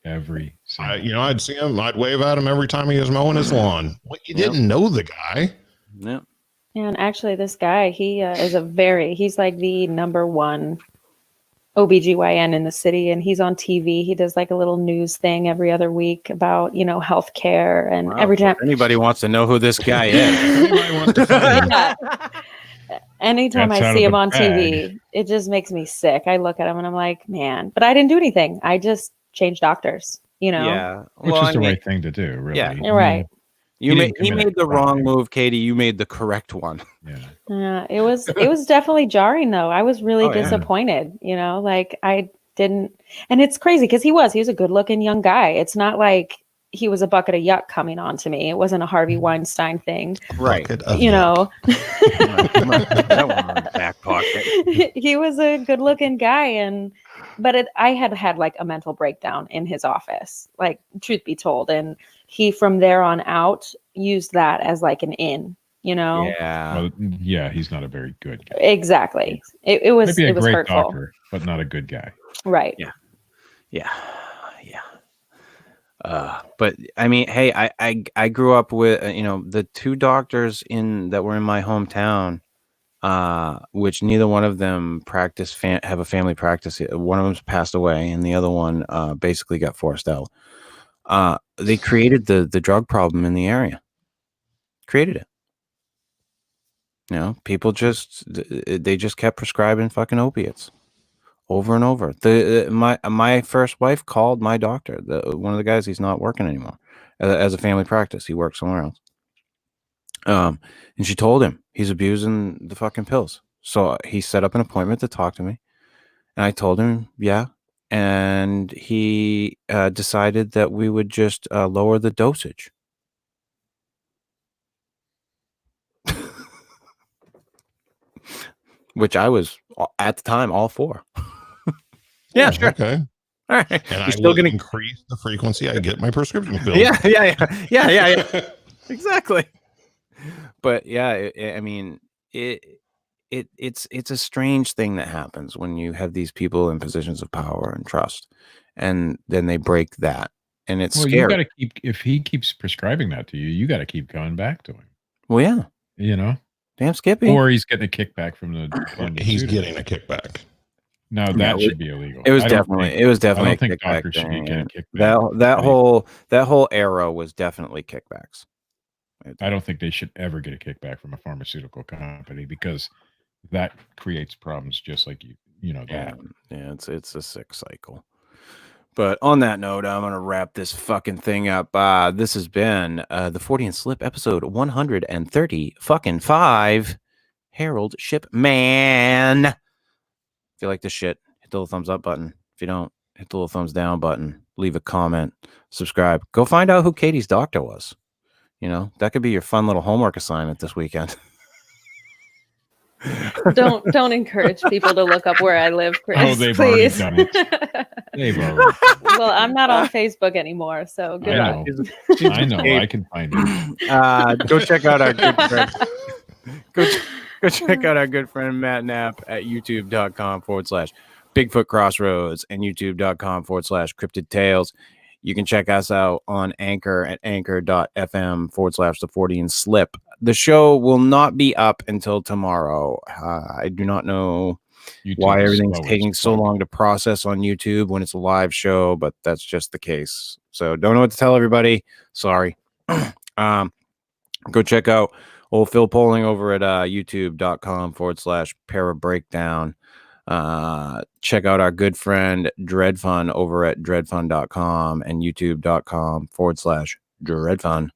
Every single You know, I'd see him, I'd wave at him every time he was mowing his lawn. Well, you didn't know the guy. Yep. And actually, this guy, he he's like the number one OBGYN in the city, and he's on TV. He does like a little news thing every other week about, you know, healthcare, and every time If anybody wants to know who this guy is. Anybody wants to find him. Yeah. Anytime That's I out see of him the on bag. TV, it just makes me sick. I look at him and I'm like, man, but I didn't do anything. I just changed doctors, you know? Yeah. which Well, is I the mean, right thing to do, really. Yeah. You're right. he didn't made commit a the wrong crime. move, Katie. You made the correct one. Yeah. It was definitely jarring though. I was really Oh, yeah. disappointed, you know, like I didn't, and it's crazy because he was a good looking young guy. It's not like he was a bucket of yuck coming on to me. It wasn't a Harvey Weinstein thing, Right. Bucket of you yuck. know. That one on the back pocket. He was a good looking guy, but I had like a mental breakdown in his office, like, truth be told, and he from there on out used that as like an in, you know. Yeah. Well, yeah, he's not a very good guy. Exactly. It was Maybe a it was great hurtful. doctor, but not a good guy. Right. Yeah. Yeah. But I mean, hey, I grew up with, you know, the two doctors that were in my hometown, which neither one of them have a family practice. One of them's passed away, and the other one basically got forced out. They created the drug problem in the area. Created it. You know, people they just kept prescribing fucking opiates over and over. My first wife called my doctor, one of the guys. He's not working anymore as a family practice. He works somewhere else. And she told him he's abusing the fucking pills. So he set up an appointment to talk to me, and I told him, yeah. And he decided that we would just lower the dosage. Which I was at the time all for. Yeah, sure. Okay. All right. And You're I still will gonna increase the frequency I get my prescription filled. Yeah. Exactly. But yeah, I mean, it's a strange thing that happens when you have these people in positions of power and trust, and then they break that, and it's Well, scary. you got to keep, if he keeps prescribing that to you, you got to keep going back to him. Well, yeah, You know, damn Skippy. or he's getting a kickback from the He's suitor. getting a kickback. No, that should be illegal. It was I don't definitely think- it was I definitely don't a think kickback doctors should be thing. getting kickback. That whole era was definitely kickbacks. I don't think they should ever get a kickback from a pharmaceutical company, because that creates problems, just like you know Yeah, that. yeah, it's a sick cycle. But on that note, I'm gonna wrap this fucking thing up. This has been the Fortean Slip episode 130 fucking 5. Harold Shipman. If you like this shit, hit the little thumbs up button. If you don't, hit the little thumbs down button. Leave a comment. Subscribe. Go find out who Katie's doctor was. You know, that could be your fun little homework assignment this weekend. Don't encourage people to look up where I live, Chris. Oh, they've please. already done it. They've already. Well, I'm not on Facebook anymore, so good I luck. know. I know. I can find it. Go check out our good friend. Go check out our good friend Matt Knapp at youtube.com/Bigfoot Crossroads and youtube.com/Cryptid Tales. You can check us out on Anchor at anchor.fm/the Fortean Slip. The show will not be up until tomorrow. I do not know why everything's taking so long to process on YouTube when it's a live show, but that's just the case. So don't know what to tell everybody. Sorry. Go check out old Phil Poling over at youtube.com/Parabreakdown. Check out our good friend Dred Funn over at dredfun.com and youtube.com/Dred Funn.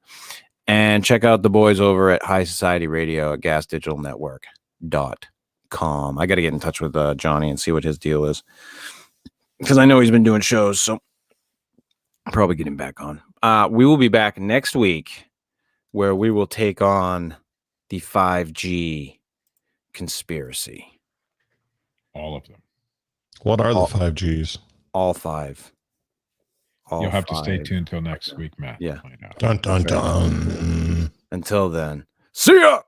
And check out the boys over at High Society Radio at gasdigitalnetwork.com. I got to get in touch with Johnny and see what his deal is, because I know he's been doing shows, so I'll probably get him back on. We will be back next week, where we will take on the 5G conspiracy. All of them. What are the 5Gs? All 5. You'll have to stay tuned until next week, Matt. Yeah. Dun, dun, dun. Until then, see ya!